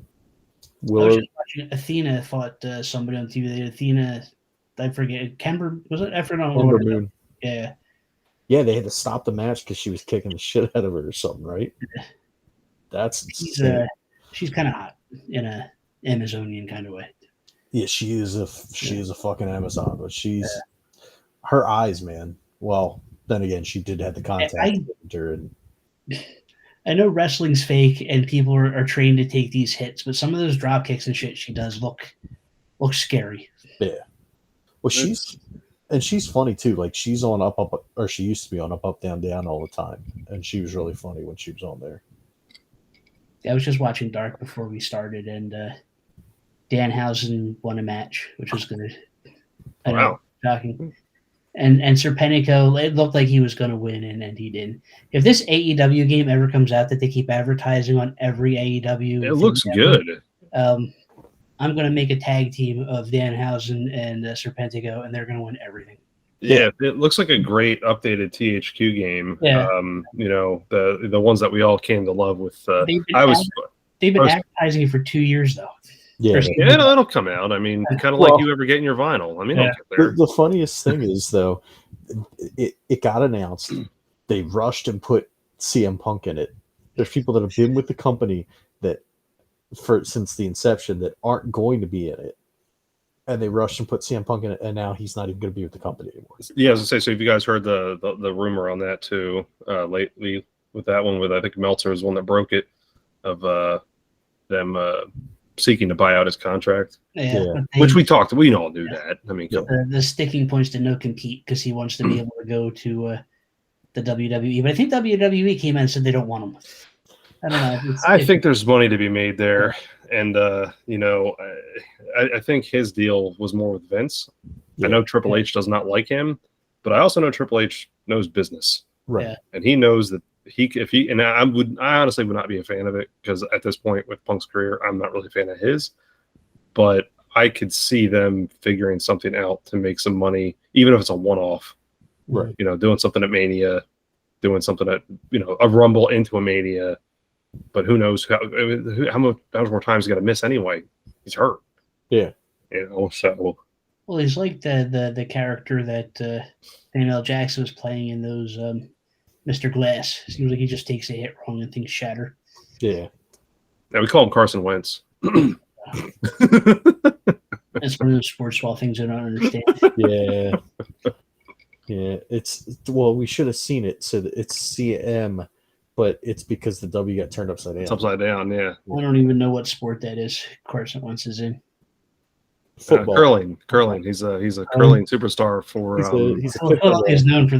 Speaker 3: was
Speaker 2: Willow.
Speaker 3: just watching Athena fought somebody on TV. Athena, I forget. Kemper, was it? I forget.
Speaker 2: Ember Moon.
Speaker 3: Yeah.
Speaker 2: Yeah, they had to stop the match because she was kicking the shit out of her or something, right? That's insane.
Speaker 3: She's kind of hot in a Amazonian kind of way.
Speaker 2: Yeah, she is a fucking Amazon, but her eyes, man. Well, then again, she did have the contact with her, and
Speaker 3: I know wrestling's fake and people are trained to take these hits, but some of those drop kicks and shit she does look scary.
Speaker 2: yeah. Well, she's funny too. Like she's on up, or she used to be on up, down, down all the time, and she was really funny when she was on there.
Speaker 3: I was just watching Dark before we started, and Danhausen won a match, which was good. I know,
Speaker 1: Wow.
Speaker 3: shocking. And Serpentico, it looked like he was going to win, and he didn't. If this AEW game ever comes out that they keep advertising on every AEW,
Speaker 1: It looks good.
Speaker 3: I'm going to make a tag team of Danhausen and Serpentico, and they're going to win everything.
Speaker 1: Yeah, it looks like a great updated THQ game.
Speaker 3: Yeah.
Speaker 1: The ones that we all came to love with.
Speaker 3: They've been advertising it for 2 years, though.
Speaker 2: Yeah,
Speaker 1: Yeah, it'll come out. I mean, kind of like you ever getting your vinyl. I mean,
Speaker 3: Yeah.
Speaker 1: I'll get there.
Speaker 2: the funniest thing is though, it got announced. They rushed and put CM Punk in it. There's people that have been with the company since the inception that aren't going to be in it, and they rushed and put CM Punk in it, and now he's not even going to be with the company anymore.
Speaker 1: Yeah, as I say, so have you guys heard the rumor on that too lately with that one? With I think Meltzer was the one that broke it of them seeking to buy out his contract, which we all knew that. I mean,
Speaker 3: the sticking points to no compete because he wants to be able to go to the WWE. But I think WWE came in and said they don't want him. I don't know.
Speaker 1: I think there's money to be made there, and I think his deal was more with Vince.
Speaker 2: Yeah.
Speaker 1: I know Triple H does not like him, but I also know Triple H knows business,
Speaker 2: Right?
Speaker 3: Yeah.
Speaker 1: and he knows that I honestly would not be a fan of it because at this point with Punk's career, I'm not really a fan of his. But I could see them figuring something out to make some money, even if it's a one-off.
Speaker 2: Right.
Speaker 1: Doing something at Mania, doing something at a Rumble into a Mania. But who knows how much more time he's got to miss anyway? He's hurt.
Speaker 2: Yeah.
Speaker 1: So.
Speaker 3: Well, he's like the character that Samuel L. Jackson was playing in those Mr. Glass. Seems like he just takes a hit wrong and things shatter.
Speaker 2: Yeah.
Speaker 1: Yeah, we call him Carson Wentz.
Speaker 3: That's one of those sports ball things I don't understand.
Speaker 2: Yeah. Yeah. We should have seen it. So it's CM, but it's because the W got turned upside down.
Speaker 1: It's upside down, yeah.
Speaker 3: I don't even know what sport that is. Carson Wentz is in.
Speaker 2: Football.
Speaker 1: Curling. He's a curling superstar for.
Speaker 2: He's a
Speaker 3: Philadelphia is
Speaker 2: pickleball.
Speaker 3: known for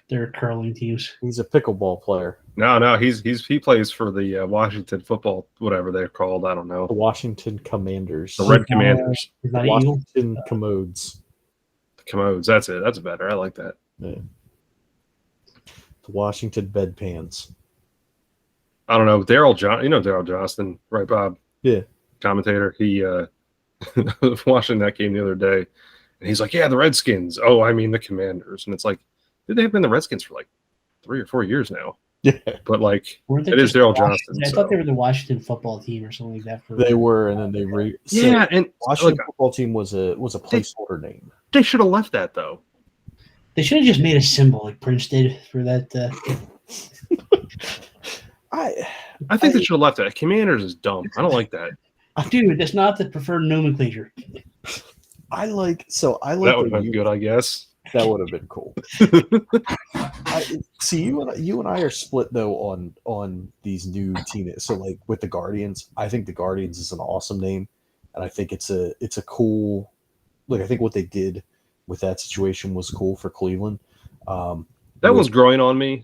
Speaker 3: their curling teams.
Speaker 2: He's a pickleball player.
Speaker 1: No, he plays for the Washington football, whatever they're called. I don't know.
Speaker 2: The Washington Commanders.
Speaker 1: The Red Commanders.
Speaker 3: He's
Speaker 2: The
Speaker 3: not an Eagle.
Speaker 2: Washington Commodes.
Speaker 1: The Commodes. That's it. That's better. I like that.
Speaker 2: Yeah. The Washington Bedpans.
Speaker 1: I don't know, Daryl John. You know Daryl Johnston, right, Bob?
Speaker 2: Yeah.
Speaker 1: Commentator. He I was watching that game the other day, and he's like, "Yeah, the Redskins." Oh, I mean the Commanders, and it's like, dude, they've been the Redskins for like 3 or 4 years now.
Speaker 2: Yeah,
Speaker 1: But like,
Speaker 3: Weren't they
Speaker 1: it is
Speaker 3: just
Speaker 1: Daryl
Speaker 3: Washington-
Speaker 1: Johnston.
Speaker 3: I
Speaker 1: so.
Speaker 3: thought they were the Washington football team or something like that. For
Speaker 2: they were, and then they
Speaker 1: Yeah, and
Speaker 2: Washington
Speaker 1: like,
Speaker 2: football team was a placeholder name.
Speaker 1: they should have left that though.
Speaker 3: They should have just made a symbol like Prince did for that.
Speaker 1: I think they should have left that. Commanders is dumb. I don't like that.
Speaker 3: Dude, that's not the preferred nomenclature.
Speaker 2: I like
Speaker 1: That would have been good, I guess.
Speaker 2: That would have been cool. See, you and I are split though on these new teenage. So like with the Guardians, I think the Guardians is an awesome name, and I think it's a cool. Look, I think what they did with that situation was cool for Cleveland.
Speaker 1: That was growing on me.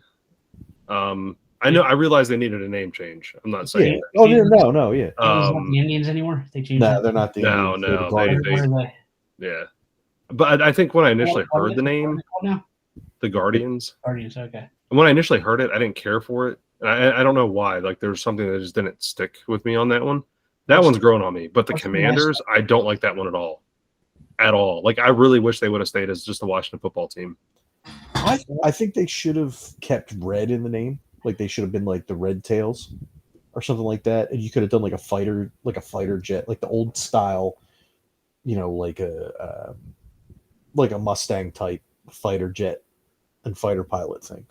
Speaker 1: I know. I realized they needed a name change. I'm not saying.
Speaker 2: Yeah. Oh no, yeah.
Speaker 3: They're not the Indians anymore. They changed.
Speaker 2: No,
Speaker 3: it?
Speaker 2: they're not the
Speaker 1: No,
Speaker 2: Indians, they're the
Speaker 1: no,
Speaker 2: Guardians.
Speaker 3: What are they?
Speaker 1: Yeah, but I think when I initially
Speaker 3: What are
Speaker 1: heard
Speaker 3: they-
Speaker 1: the
Speaker 3: what are
Speaker 1: name,
Speaker 3: they called now?
Speaker 1: the Guardians,
Speaker 3: Guardians. Okay.
Speaker 1: and when I initially heard it, I didn't care for it. And I don't know why. Like, there's something that just didn't stick with me on that one. That one's growing on me. But the
Speaker 3: what's the
Speaker 1: Commanders, I don't like that one at all. At all. Like, I really wish they would have stayed as just the Washington football team.
Speaker 2: I think they should have kept red in the name. Like they should have been like the Red Tails or something like that. And you could have done like a fighter jet, like the old style, like a Mustang type fighter jet and fighter pilot thing.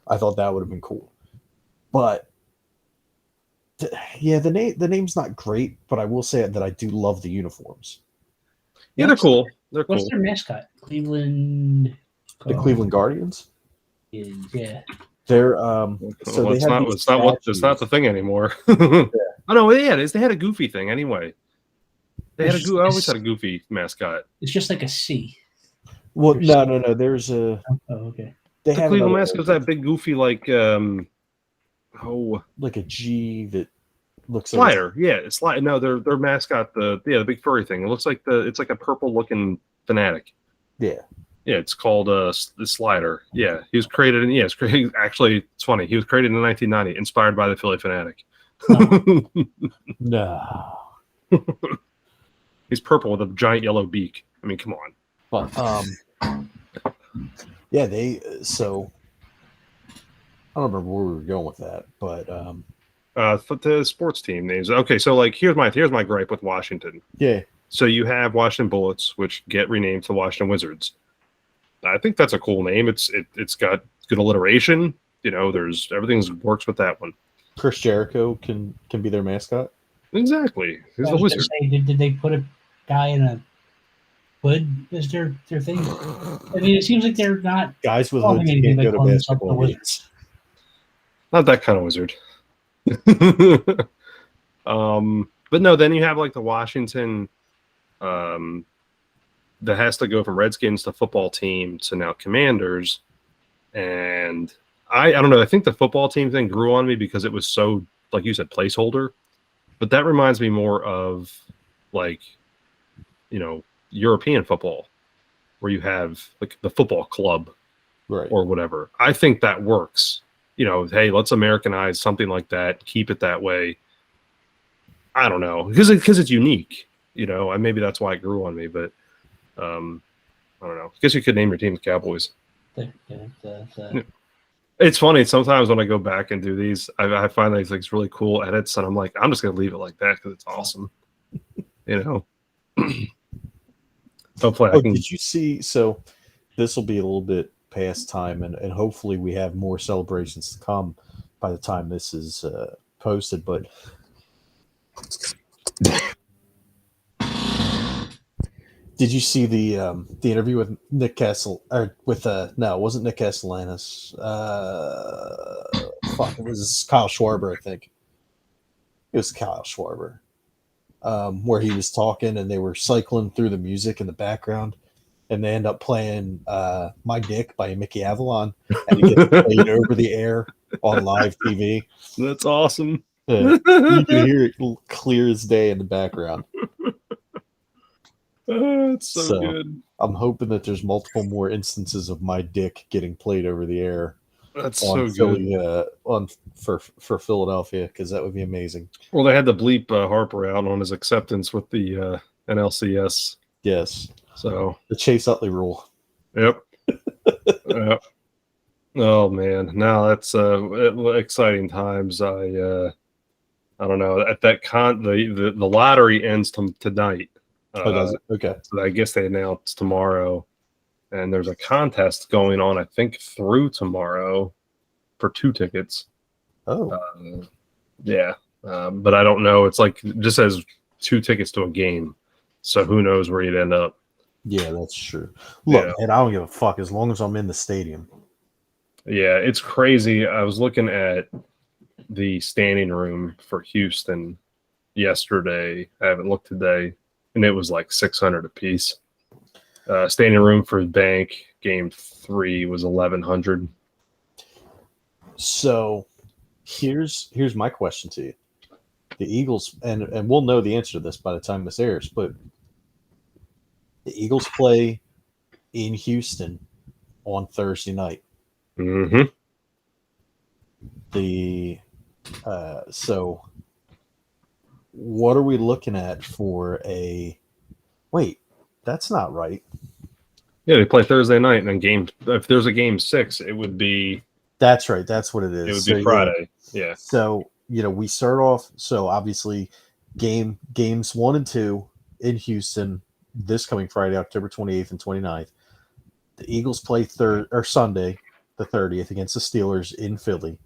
Speaker 2: I thought that would have been cool. But the name's not great, but I will say that I do love the uniforms.
Speaker 1: Yeah, they're cool. They're cool.
Speaker 3: What's their mascot? Cleveland.
Speaker 2: The Cleveland Guardians.
Speaker 3: Yeah.
Speaker 2: They're
Speaker 1: Well,
Speaker 2: so
Speaker 1: it's
Speaker 2: they have
Speaker 1: not.
Speaker 2: these
Speaker 1: It's not the thing anymore. Oh no, yeah, it is. They had a goofy thing anyway. They had I always had a goofy mascot.
Speaker 3: It's just like a C.
Speaker 2: Well, no. There's a
Speaker 3: Oh, okay.
Speaker 2: they
Speaker 1: The
Speaker 2: have
Speaker 1: Cleveland
Speaker 2: another-
Speaker 1: mascot was that big goofy like
Speaker 2: like a G that looks
Speaker 1: slider. Yeah, it's like no, their mascot the big furry thing. It looks like it's like a purple looking fanatic.
Speaker 2: Yeah.
Speaker 1: Yeah, it's called the Slider. Yeah, he was created in actually it's funny. He was created in 1990, inspired by the Philly Fanatic.
Speaker 2: No.
Speaker 1: He's purple with a giant yellow beak. I mean, come on.
Speaker 2: But yeah, so I don't remember where we were going with that, but
Speaker 1: For the sports team names. Okay, so like here's my gripe with Washington.
Speaker 2: yeah,
Speaker 1: So you have Washington Bullets, which get renamed to Washington Wizards. I think that's a cool name. It's got good alliteration. There's everything's works with that one.
Speaker 2: Chris Jericho can be their mascot.
Speaker 1: Exactly. He's
Speaker 3: I
Speaker 1: the
Speaker 3: was gonna
Speaker 1: wizard.
Speaker 3: say, did they put a guy in a hood as their thing? I mean, it seems like they're not.
Speaker 2: Guys with
Speaker 3: Oh,
Speaker 2: hoods
Speaker 3: I mean,
Speaker 2: can't
Speaker 3: they
Speaker 2: go to
Speaker 3: call themselves
Speaker 2: basketball
Speaker 3: the
Speaker 2: games.
Speaker 1: Not that kind of wizard. But no, then you have like the Washington that has to go from Redskins to football team to now Commanders. And I don't know. I think the football team thing grew on me because it was so, like you said, placeholder. But that reminds me more of like, European football, where you have like the football club
Speaker 2: Right.
Speaker 1: or whatever. I think that works. Hey, let's Americanize something like that. Keep it that way. I don't know because it's unique. And maybe that's why it grew on me. But I don't know. I guess you could name your team the Cowboys. It's funny sometimes when I go back and do these, I find these like really cool edits, and I'm like, I'm just gonna leave it like that because it's awesome. Hopefully, I can.
Speaker 2: Did you see? So this will be a little bit past time, and hopefully we have more celebrations to come by the time this is posted. But did you see the interview with Nick Castle or with no, it wasn't Nick Castellanos. It was Kyle Schwarber, I think. It was Kyle Schwarber. Where he was talking and they were cycling through the music in the background, and they end up playing "My Dick" by Mickey Avalon, and it gets played over the air on live TV.
Speaker 1: That's awesome.
Speaker 2: You can hear it clear as day in the background.
Speaker 1: It's so
Speaker 2: So,
Speaker 1: good.
Speaker 2: I'm hoping that there's multiple more instances of "My Dick" getting played over the air.
Speaker 1: That's
Speaker 2: on
Speaker 1: so
Speaker 2: Philly
Speaker 1: good.
Speaker 2: on for Philadelphia, because that would be amazing.
Speaker 1: Well, they had to bleep Harper out on his acceptance with the NLCS.
Speaker 2: Yes,
Speaker 1: So,
Speaker 2: the Chase Utley rule.
Speaker 1: yep. Yep. Oh man, no, that's exciting times. I don't know. At that the lottery ends tonight.
Speaker 2: Oh, does it? Okay.
Speaker 1: So I guess they announce tomorrow, and there's a contest going on. I think through tomorrow for 2 tickets.
Speaker 2: Oh,
Speaker 1: Yeah, but I don't know. It's like it just says 2 tickets to a game, so who knows where you'd end up.
Speaker 2: yeah, that's true. Look,
Speaker 1: Yeah.
Speaker 2: and I don't give a fuck as long as I'm in the stadium.
Speaker 1: Yeah, it's crazy. I was looking at the standing room for Houston yesterday. I haven't looked today, and it was like 600 a piece. Standing room for Bank Game 3 was 1,100.
Speaker 2: So here's my question to you. The Eagles, and we'll know the answer to this by the time this airs, but the Eagles play in Houston on Thursday night.
Speaker 1: Mm-hmm.
Speaker 2: So what are we looking at for a wait, that's not right.
Speaker 1: Yeah, they play Thursday night, and then if there's a game 6, it would be
Speaker 2: That's right, that's what it is.
Speaker 1: it would
Speaker 2: So,
Speaker 1: be Friday. Yeah.
Speaker 2: So, we start off, so obviously games 1 and 2 in Houston this coming Friday, October 28th and 29th. The Eagles play Sunday, the 30th, against the Steelers in Philly.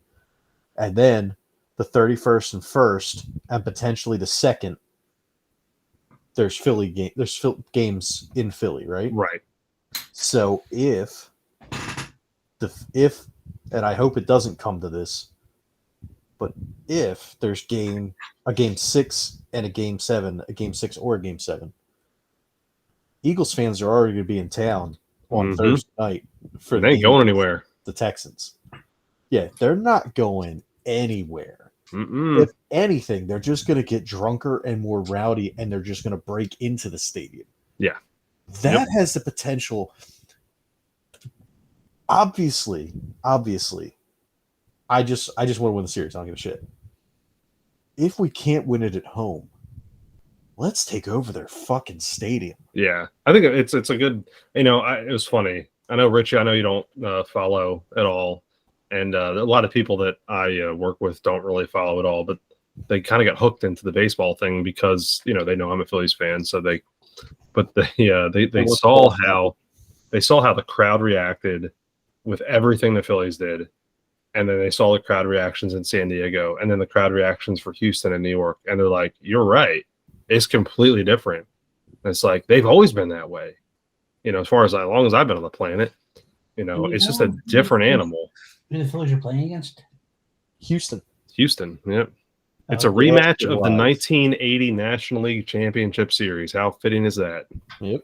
Speaker 2: And then the 31st and 1st, and potentially the 2nd, there's games in Philly, right?
Speaker 1: Right.
Speaker 2: So if and I hope it doesn't come to this, but if there's a game 6 and a game 7, a game 6 or a game 7, Eagles fans are already going to be in town on Thursday night for
Speaker 1: They ain't going anywhere.
Speaker 2: The Texans. Yeah, they're not going anywhere.
Speaker 1: Mm-mm.
Speaker 2: If anything, they're just going to get drunker and more rowdy, and they're just going to break into the stadium.
Speaker 1: Yeah.
Speaker 2: That has the potential. Obviously, I just want to win the series. I don't give a shit. If we can't win it at home, let's take over their fucking stadium.
Speaker 1: Yeah, I think it's a good. It was funny. I know, Richie. I know you don't follow at all, and a lot of people that I work with don't really follow at all. But they kind of got hooked into the baseball thing because they know I'm a Phillies fan. So they saw how the crowd reacted with everything the Phillies did, and then they saw the crowd reactions in San Diego, and then the crowd reactions for Houston and New York, and they're like, "You're right. It's completely different." And it's like they've always been that way, as long as I've been on the planet. It's just a different animal.
Speaker 3: Who the Phillies are playing against?
Speaker 2: Houston.
Speaker 1: Yep. It's a rematch of the 1980 National League Championship Series. How fitting is that?
Speaker 2: Yep.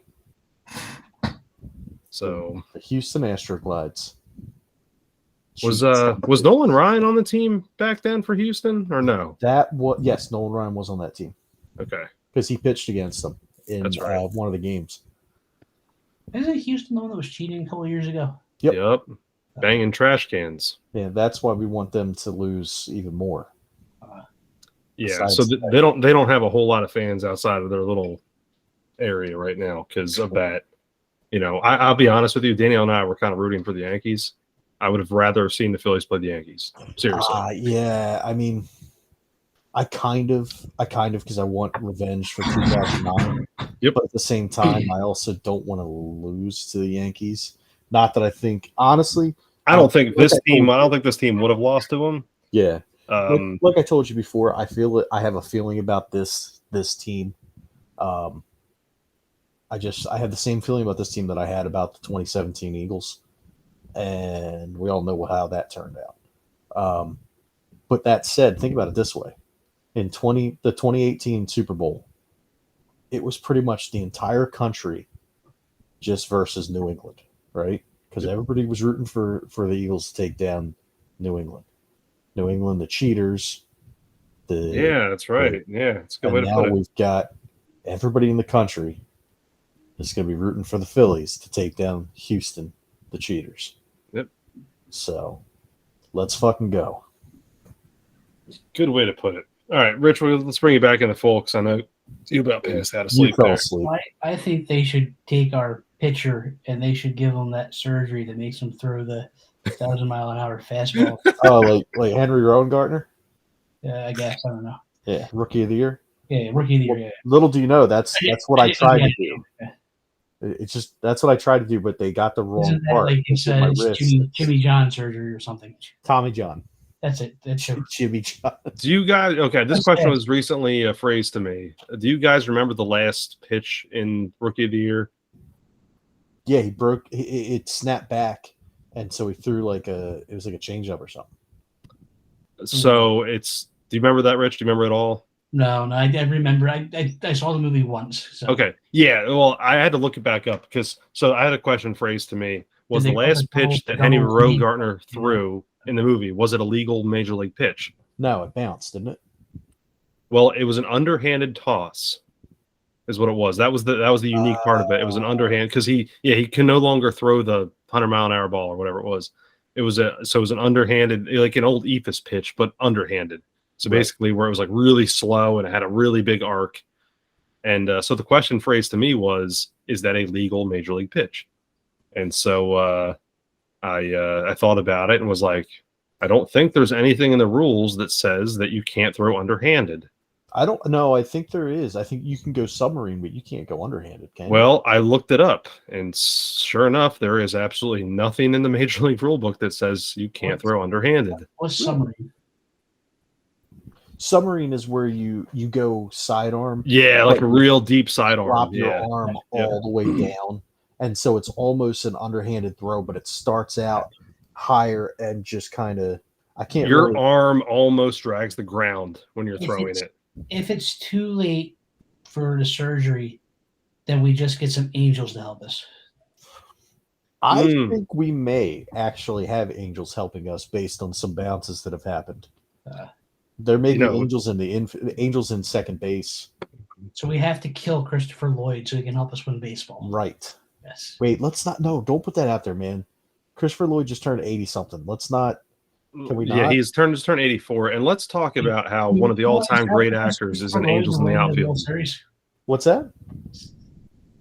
Speaker 1: So
Speaker 2: the Houston Astroglides.
Speaker 1: Was Nolan Ryan on the team back then for Houston or no?
Speaker 2: Yes, Nolan Ryan was on that team.
Speaker 1: Okay.
Speaker 2: Because he pitched against them in one of the games.
Speaker 3: Isn't Houston the one that was cheating a couple of years ago?
Speaker 1: Yep. Banging trash cans.
Speaker 2: Yeah, that's why we want them to lose even more.
Speaker 1: Yeah, so they don't have a whole lot of fans outside of their little area right now because of that. I'll be honest with you, Danielle and I were kind of rooting for the Yankees. I would have rather seen the Phillies play the Yankees. Seriously.
Speaker 2: Yeah, I mean, I kind of because I want revenge for 2009.
Speaker 1: Yep.
Speaker 2: But at the same time, I also don't want to lose to the Yankees. Not that I think, honestly,
Speaker 1: I don't think this team would have lost to them.
Speaker 2: Yeah. Like I told you before, I have a feeling about this team. I have the same feeling about this team that I had about the 2017 Eagles, and we all know how that turned out. But that said, think about it this way: in the 2018 Super Bowl, it was pretty much the entire country just versus New England, right? Because everybody was rooting for the Eagles to take down New England. New England, the cheaters.
Speaker 1: Yeah, that's right. It's a good way to put it.
Speaker 2: Now we've got everybody in the country is going to be rooting for the Phillies to take down Houston, the cheaters.
Speaker 1: Yep.
Speaker 2: So Let's fucking go.
Speaker 1: Good way to put it. All right, Rich, let's bring you back into full because I know you about passed out of
Speaker 2: You
Speaker 1: sleep
Speaker 2: fell
Speaker 1: there.
Speaker 2: asleep.
Speaker 3: I think they should take our pitcher and they should give him that surgery that makes him throw the 1,000-mile-an-hour fastball.
Speaker 2: Oh, like Henry Rowengartner?
Speaker 3: I guess I don't know.
Speaker 2: Yeah, rookie of the year.
Speaker 3: Yeah, rookie of the year. Yeah.
Speaker 2: Little do you know, that's what I tried to do.
Speaker 3: Yeah.
Speaker 2: It's just that's what I tried to do, but they got the wrong
Speaker 3: Isn't that
Speaker 2: part.
Speaker 3: like it's
Speaker 2: my wrist.
Speaker 3: Jimmy John surgery or something?
Speaker 2: Tommy John.
Speaker 3: That's it. That's it.
Speaker 2: Jimmy John.
Speaker 1: Do you guys? Okay, this
Speaker 3: That's
Speaker 1: question
Speaker 3: bad.
Speaker 1: was recently phrased to me. Do you guys remember the last pitch in Rookie of the Year?
Speaker 2: Yeah, he broke. It snapped back, and so he threw it was like a changeup or something.
Speaker 1: So it's. Do you remember that, Rich? Do you remember it all?
Speaker 3: No, I remember. I saw the movie once. So.
Speaker 1: Okay. Yeah. Well, I had to look it back up because I had a question phrased to me. Was
Speaker 3: Did
Speaker 1: the
Speaker 3: they put
Speaker 1: last
Speaker 3: the double-
Speaker 1: pitch that
Speaker 3: double
Speaker 1: Henry
Speaker 3: league?
Speaker 1: Rowengartner threw in the movie, was it a legal major league pitch?
Speaker 2: No, it bounced, didn't it?
Speaker 1: Well, it was an underhanded toss, is what it was. That was the unique part of it. It was an underhand because he can no longer throw the 100-mile-an-hour ball or whatever it was. It was an underhanded, like an old Ephus pitch, but underhanded. So
Speaker 2: Right.
Speaker 1: basically, where it was like really slow and it had a really big arc. And so the question phrased to me was, is that a legal major league pitch? And so I thought about it and was like, I don't think there's anything in the rules that says that you can't throw underhanded.
Speaker 2: I don't know. I think there is. I think you can go submarine, but you can't go underhanded, can you?
Speaker 1: Well, I looked it up, and sure enough, there is absolutely nothing in the Major League Rulebook that says you can't throw underhanded.
Speaker 3: What's summary?
Speaker 2: Submarine is where you go sidearm,
Speaker 1: Yeah, like a real deep sidearm.
Speaker 2: drop your
Speaker 1: Yeah.
Speaker 2: arm
Speaker 1: Yeah.
Speaker 2: all the way down, and so it's almost an underhanded throw, but it starts out higher and just kind of. I can't.
Speaker 1: Your
Speaker 2: really,
Speaker 1: arm almost drags the ground when you're
Speaker 3: If
Speaker 1: throwing
Speaker 3: it's-
Speaker 1: it.
Speaker 3: If it's too late for the surgery, then we just get some angels to help us.
Speaker 2: I
Speaker 1: Mm.
Speaker 2: think we may actually have angels helping us based on some bounces that have happened. There may
Speaker 1: You
Speaker 2: be
Speaker 1: know-
Speaker 2: angels in angels in second base.
Speaker 3: So we have to kill Christopher Lloyd so he can help us win baseball.
Speaker 2: Right.
Speaker 3: Yes.
Speaker 2: Wait, let's not. No, don't put that out there, man. Christopher Lloyd just turned 80 something. Let's not. Can we
Speaker 1: Yeah,
Speaker 2: not?
Speaker 1: he's turned 84. And let's talk about how one of the all-time great actors is in Angels in the Outfield.
Speaker 3: Series.
Speaker 2: What's that?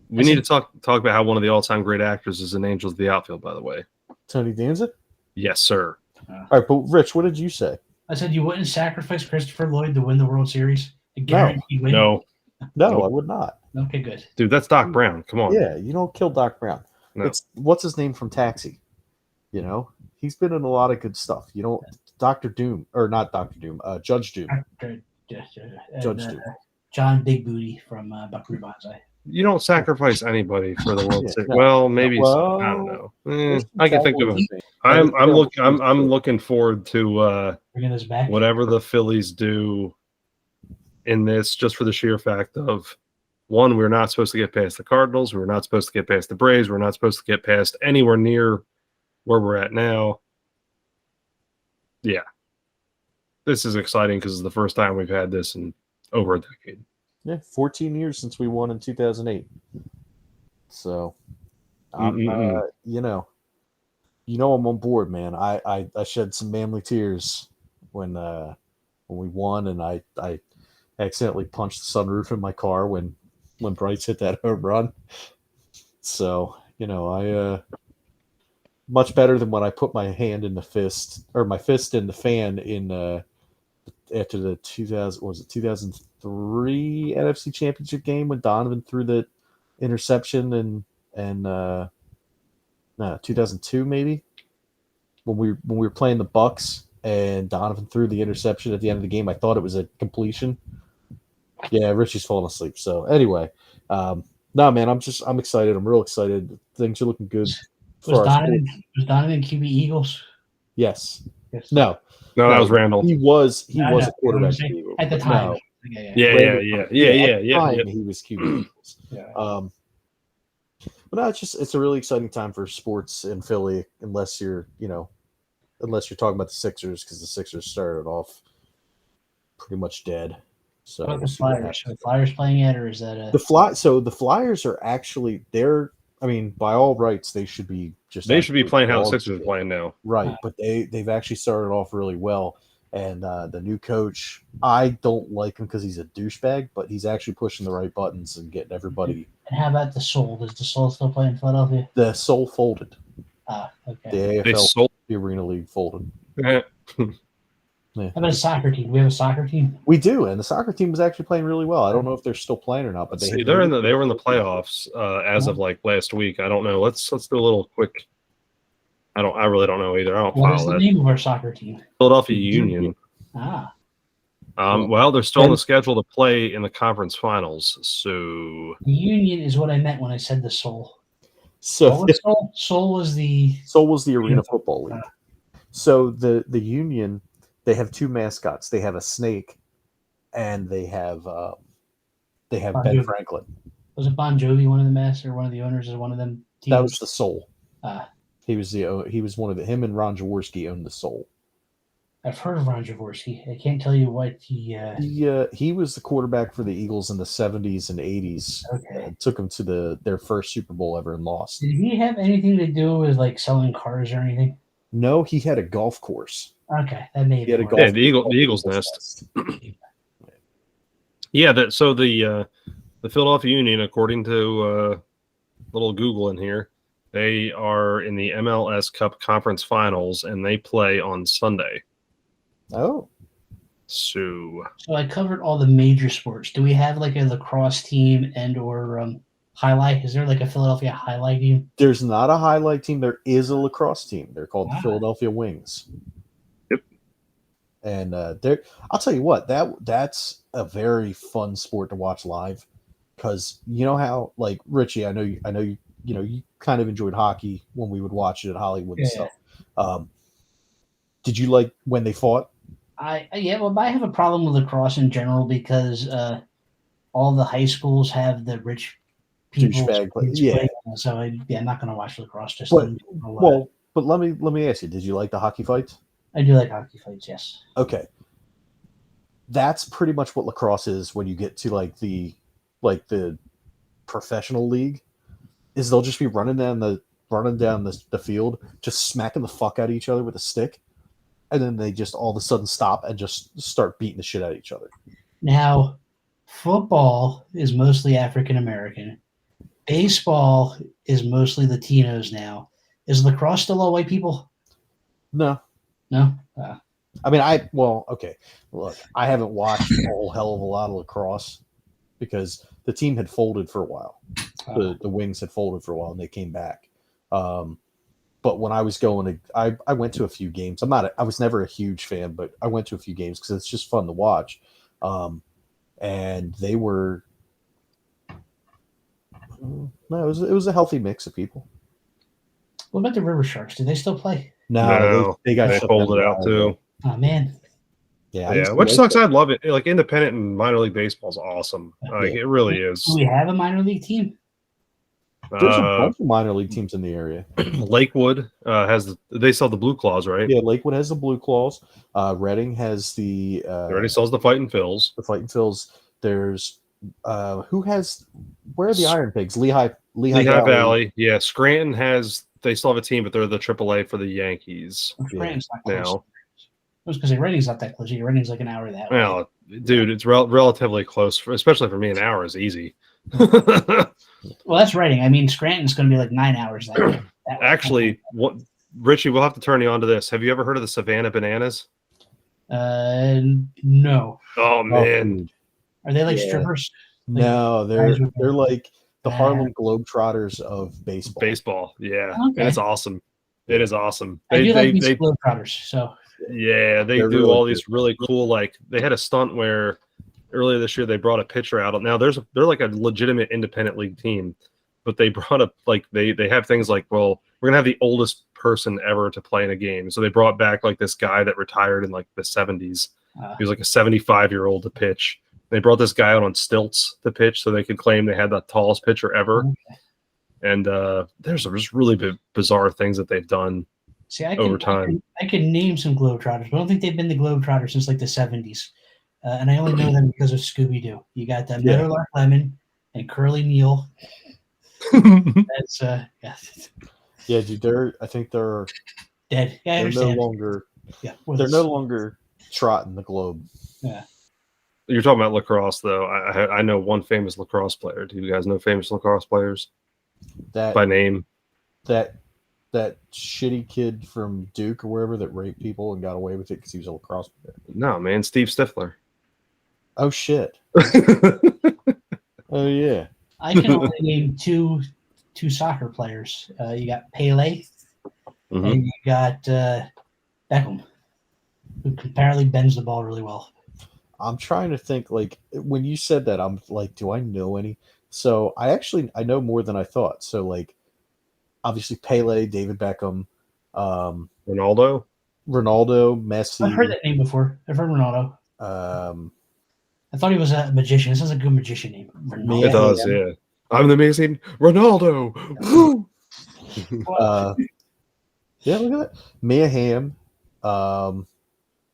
Speaker 1: We need to talk about how one of the all-time great actors is in Angels of the Outfield, by the way.
Speaker 2: Tony Danza?
Speaker 1: Yes, sir.
Speaker 2: All right, but Rich, what did you say?
Speaker 3: I said you wouldn't sacrifice Christopher Lloyd to win the World Series. A guaranteed win.
Speaker 1: No,
Speaker 2: No,
Speaker 1: Nope.
Speaker 2: I would not.
Speaker 3: Okay, good.
Speaker 1: dude, that's Doc Brown. Come on.
Speaker 2: Yeah, you don't kill Doc Brown.
Speaker 1: No.
Speaker 2: It's what's his name from Taxi. You know, he's been in a lot of good stuff. You don't Doctor Doom or not Doctor Doom, Judge Doom.
Speaker 3: And,
Speaker 2: Judge Doom.
Speaker 3: John Big Booty from Buckaroo Banzai.
Speaker 1: You don't sacrifice anybody for the World
Speaker 2: Yeah,
Speaker 1: Series.
Speaker 2: no.
Speaker 1: Well, maybe
Speaker 2: Well,
Speaker 1: I don't know.
Speaker 2: There's some
Speaker 1: I can think of.
Speaker 2: Cowboys thing.
Speaker 1: I'm looking forward to
Speaker 3: Bringing us back.
Speaker 1: whatever the Phillies do in this, just for the sheer fact of one, we're not supposed to get past the Cardinals. We're not supposed to get past the Braves. We're not supposed to get past anywhere near where we're at now. Yeah. This is exciting because it's the first time we've had this in over a decade.
Speaker 2: Yeah, 14 years since we won in 2008. So, you know I'm on board, man. I shed some manly tears when we won, and I accidentally punched the sunroof in my car when Bryce hit that home run. So, I much better than when I put my hand in the fist or my fist in the fan in after the 2003 NFC Championship game when Donovan threw the interception and 2002 maybe when we were playing the Bucks and Donovan threw the interception at the end of the game. I thought it was a completion. Yeah, Richie's falling asleep. So anyway, no man, I'm excited. I'm real excited. Things are looking good.
Speaker 3: Was
Speaker 2: for our
Speaker 3: Donovan QB Eagles?
Speaker 2: Yes.
Speaker 3: Yes.
Speaker 2: No.
Speaker 1: No, that was Randall.
Speaker 2: He was
Speaker 3: No,
Speaker 2: a
Speaker 3: no,
Speaker 2: quarterback.
Speaker 3: I'm saying at the time.
Speaker 2: No.
Speaker 3: Yeah.
Speaker 1: Yeah.
Speaker 2: At the time,
Speaker 1: Yeah.
Speaker 2: he was QB.
Speaker 3: Yeah.
Speaker 2: But no, it's a really exciting time for sports in Philly, unless you're talking about the Sixers, because the Sixers started off pretty much dead. So
Speaker 3: What about
Speaker 2: we'll
Speaker 3: the
Speaker 2: see what
Speaker 3: Flyers?
Speaker 2: happens.
Speaker 3: Are the Flyers playing yet, or is that a
Speaker 2: So the Flyers are actually they're I mean, by all rights, they should be just.
Speaker 1: They should be
Speaker 2: absolute
Speaker 1: playing how the
Speaker 2: dog
Speaker 1: Sixers are
Speaker 2: shit.
Speaker 1: playing now.
Speaker 2: Right, but they've actually started off really well. And the new coach, I don't like him because he's a douchebag, but he's actually pushing the right buttons and getting everybody.
Speaker 3: And how about the Soul? Does the Soul still play in Philadelphia?
Speaker 2: The Soul folded.
Speaker 3: Ah, okay.
Speaker 2: The
Speaker 1: They
Speaker 2: AFL,
Speaker 1: sold.
Speaker 2: the Arena League folded.
Speaker 3: How about a soccer team? Do we have a soccer team?
Speaker 2: We do, and the soccer team was actually playing really well. I don't know if they're still playing or not, but
Speaker 1: See, they were in the playoffs as of like last week. I don't know. Let's do a little quick. I really don't know either. I don't
Speaker 3: What is
Speaker 1: follow
Speaker 3: the
Speaker 1: that.
Speaker 3: name of our soccer team?
Speaker 2: The
Speaker 1: Philadelphia
Speaker 2: Union.
Speaker 1: Union.
Speaker 3: Ah,
Speaker 1: Well, they're still on the schedule to play in the conference finals. So
Speaker 3: the Union is what I meant when I said the Soul.
Speaker 2: So
Speaker 3: What was Soul? Soul was the
Speaker 2: Soul was the Arena Football League. So the Union, they have two mascots. They have a snake, and they have Ben
Speaker 3: Jovi.
Speaker 2: Franklin.
Speaker 3: Was it Bon Jovi one of the masks or one of the owners of one of them teams?
Speaker 2: That was the Soul.
Speaker 3: Ah,
Speaker 2: He was one of the him and Ron Jaworski owned the Soul.
Speaker 3: I've heard of Ron Jaworski. I can't tell you what he.
Speaker 2: He was the quarterback for the Eagles in the 70s and 80s.
Speaker 3: Okay.
Speaker 2: Took them to their first Super Bowl ever and lost.
Speaker 3: Did he have anything to do with like selling cars or anything?
Speaker 2: No, he had a golf course.
Speaker 3: Okay, that may
Speaker 2: He had a
Speaker 3: be.
Speaker 2: golf.
Speaker 1: yeah, the Eagles nest. Yeah, the Philadelphia Union, according to little Google in here, they are in the MLS Cup Conference Finals and they play on Sunday.
Speaker 2: Oh,
Speaker 1: So
Speaker 3: So I covered all the major sports. Do we have like a lacrosse team and or highlight? Is there like a Philadelphia highlight team?
Speaker 2: there's not a highlight team. There is a lacrosse team. They're called the
Speaker 3: Ah.
Speaker 2: Philadelphia Wings.
Speaker 1: Yep.
Speaker 2: And I'll tell you what, that's a very fun sport to watch live, because you know how, like, Richie, I know you you kind of enjoyed hockey when we would watch it at Hollywood and
Speaker 3: Yeah.
Speaker 2: stuff. Did you like when they fought?
Speaker 3: I have a problem with lacrosse in general because all the high schools have the rich people.
Speaker 2: Douchebag play-
Speaker 3: kids
Speaker 2: yeah.
Speaker 3: playing, so I'm not going to watch lacrosse. Just
Speaker 2: But-
Speaker 3: in general.
Speaker 2: Well, but let me ask you, did you like the hockey fights?
Speaker 3: I do like hockey fights. Yes.
Speaker 2: Okay. That's pretty much what lacrosse is when you get to the professional league, is they'll just be running down the field, just smacking the fuck out of each other with a stick, and then they just all of a sudden stop and just start beating the shit out of each other.
Speaker 3: Now, football is mostly African American. Baseball is mostly Latinos now. Is lacrosse still all white people?
Speaker 2: No.
Speaker 3: No.
Speaker 2: I mean, okay. Look, I haven't watched a whole hell of a lot of lacrosse because the team had folded for a while. The Wings had folded for a while and they came back. But when I was going to, I went to a few games. I was never a huge fan, but I went to a few games because it's just fun to watch. And they were, no, it was a healthy mix of people.
Speaker 3: What about the River Sharks? Do they still play?
Speaker 2: No, they got
Speaker 1: they
Speaker 2: shut
Speaker 1: folded
Speaker 2: down
Speaker 1: out too.
Speaker 3: Oh man.
Speaker 2: Yeah,
Speaker 1: Yeah, which sucks. I'd love it. Like independent and minor league baseball is awesome. Like it really is.
Speaker 3: Do we have a minor league team?
Speaker 2: There's a bunch of minor league teams in the area.
Speaker 1: Lakewood they sell the Blue Claws, right?
Speaker 2: Yeah, Lakewood has the Blue Claws. Reading has the
Speaker 1: They already sells the Fighting Phils.
Speaker 2: the Fighting Phils. There's where are the Iron Pigs? Lehigh
Speaker 1: Valley. Yeah, Scranton they still have a team, but they're the AAA for the Yankees
Speaker 3: Scranton's not close.
Speaker 1: now.
Speaker 3: I was going to say Reading's not that close. Reading's like an hour that way.
Speaker 1: Well, dude, it's relatively close, especially for me. An hour is easy.
Speaker 3: Well, that's Reading. I mean, Scranton's going to be like 9 hours that way.
Speaker 1: Actually, Richie, we'll have to turn you on to this. Have you ever heard of the Savannah Bananas?
Speaker 3: No.
Speaker 1: Oh man,
Speaker 3: Are they like
Speaker 2: Yeah.
Speaker 3: strippers?
Speaker 2: No,
Speaker 3: guys with
Speaker 2: they're like the
Speaker 3: bad-
Speaker 2: Harlem Globetrotters of baseball.
Speaker 1: baseball. Yeah,
Speaker 3: Okay.
Speaker 1: and it's awesome. It is awesome.
Speaker 3: I do like these
Speaker 1: they
Speaker 3: Globetrotters. So
Speaker 1: Yeah, they
Speaker 2: They're
Speaker 1: do
Speaker 2: really
Speaker 1: all
Speaker 2: good.
Speaker 1: these really cool. Like they had a stunt where earlier this year they brought a pitcher out. Now they're like a legitimate independent league team, but they brought up like they have things like, well, we're gonna have the oldest person ever to play in a game. So they brought back like this guy that retired in like the 70s. He was like a 75-year-old to pitch. They brought this guy out on stilts to pitch so they could claim they had the tallest pitcher ever.
Speaker 3: okay.
Speaker 1: And there's just really bizarre things that they've done.
Speaker 3: See, I
Speaker 1: Over
Speaker 3: can,
Speaker 1: time.
Speaker 3: I can name some Globetrotters, but I don't think they've been the Globetrotters since like the 70s. And I only know them because of Scooby Doo. You got
Speaker 2: Yeah.
Speaker 3: Meadowlark Lemon and Curly Neal. That's yeah,
Speaker 2: Yeah, dude. I think they're
Speaker 3: dead. Yeah, I
Speaker 2: no
Speaker 3: understand.
Speaker 2: longer
Speaker 3: Yeah,
Speaker 2: they're no longer trotting the globe.
Speaker 3: Yeah.
Speaker 1: You're talking about lacrosse, though. I know one famous lacrosse player. Do you guys know famous lacrosse players
Speaker 2: That
Speaker 1: by name?
Speaker 2: that that shitty kid from Duke or wherever that raped people and got away with it because he was a lacrosse player.
Speaker 1: No, man. Steve Stifler.
Speaker 2: Oh shit. Oh yeah.
Speaker 3: I can only name two soccer players. You got Pele
Speaker 1: Mhm.
Speaker 3: and you got Beckham, who apparently bends the ball really well.
Speaker 2: I'm trying to think, like, when you said that, I'm like, do I know any? So I know more than I thought. So like, obviously Pele, David Beckham,
Speaker 1: Ronaldo.
Speaker 2: Ronaldo,
Speaker 3: I've heard
Speaker 2: Messi.
Speaker 3: that name before. I've heard Ronaldo. I thought he was a magician. It sounds like a good magician name. Ronaldo.
Speaker 1: It does, yeah. I'm the amazing Ronaldo. Woo!
Speaker 2: Yeah, look at that. Mia Hamm.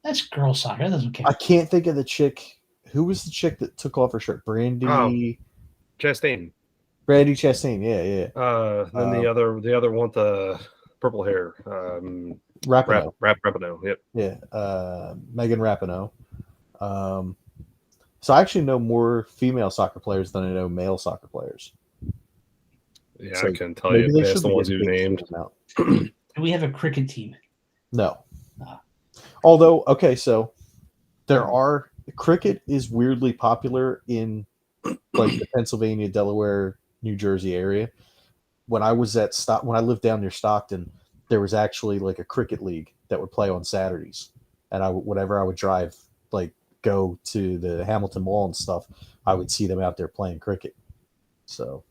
Speaker 3: That's girl soccer. That doesn't count.
Speaker 2: I can't think of the chick. Who was the chick that took off her shirt? Brandy.
Speaker 1: Oh. Chastain.
Speaker 2: Brandy Chastain. Yeah, yeah.
Speaker 1: Then the other one with the purple hair.
Speaker 2: Rapinoe.
Speaker 1: Rapinoe. Yep.
Speaker 2: Yeah. Megan Rapinoe. So I actually know more female soccer players than I know male soccer players.
Speaker 1: Yeah,
Speaker 2: So
Speaker 1: I couldn't tell you
Speaker 2: they
Speaker 1: past
Speaker 2: should
Speaker 1: the
Speaker 2: be
Speaker 1: ones
Speaker 2: getting
Speaker 1: you
Speaker 2: big
Speaker 1: named.
Speaker 2: amount.
Speaker 3: Do we have a cricket team?
Speaker 2: No.
Speaker 3: Ah.
Speaker 2: Although, okay, so cricket is weirdly popular in like the Pennsylvania, Delaware, New Jersey area. When I was when I lived down near Stockton, there was actually like a cricket league that would play on Saturdays, and whenever I would drive, like go to the Hamilton Mall and stuff, I would see them out there playing cricket. So,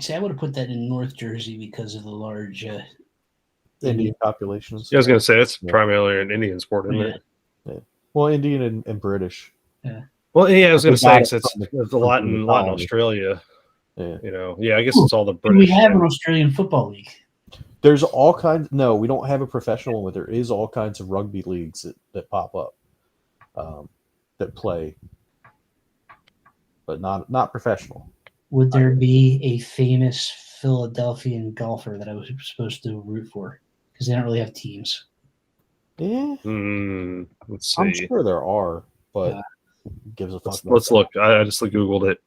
Speaker 3: See, I would have put that in North Jersey because of the large
Speaker 2: Indian populations.
Speaker 1: Yeah, I was going to say it's
Speaker 2: Yeah.
Speaker 1: primarily an Indian sport, isn't
Speaker 3: Yeah.
Speaker 1: it?
Speaker 2: Well, Indian and British.
Speaker 1: Well, yeah, I was going to
Speaker 2: Got
Speaker 1: say
Speaker 2: it
Speaker 1: it's
Speaker 2: from
Speaker 1: a lot in
Speaker 2: colony.
Speaker 1: Australia.
Speaker 2: Yeah.
Speaker 1: You know, yeah, I guess it's all the
Speaker 3: Do
Speaker 1: British.
Speaker 3: we have an Australian football league?
Speaker 2: There's all kinds. No, we don't have a professional one, but there is all kinds of rugby leagues that pop up that play, but not professional.
Speaker 3: Would there be a famous Philadelphian golfer that I was supposed to root for? Because they don't really have teams.
Speaker 2: Yeah,
Speaker 1: Let's
Speaker 2: I'm
Speaker 1: see.
Speaker 2: sure there are, but gives a fuck.
Speaker 1: Let's look. I just googled it.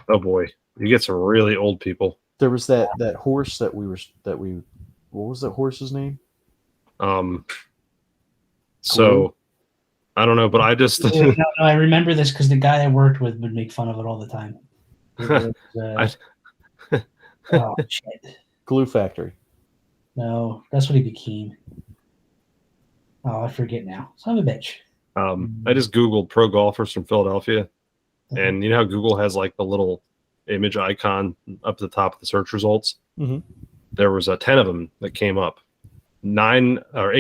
Speaker 1: Oh boy, you get some really old people.
Speaker 2: There was that horse that we. What was that horse's name?
Speaker 1: So I don't know, but I just
Speaker 3: No, I remember this because the guy I worked with would make fun of it all the time. It was, oh shit!
Speaker 2: Glue Factory.
Speaker 3: No, that's what he became. Oh, I forget now. Son of a bitch.
Speaker 1: I just googled pro golfers from Philadelphia, and you know how Google has like the little image icon up at the top of the search results.
Speaker 2: Mhm.
Speaker 1: There was 10 of them that came up. 8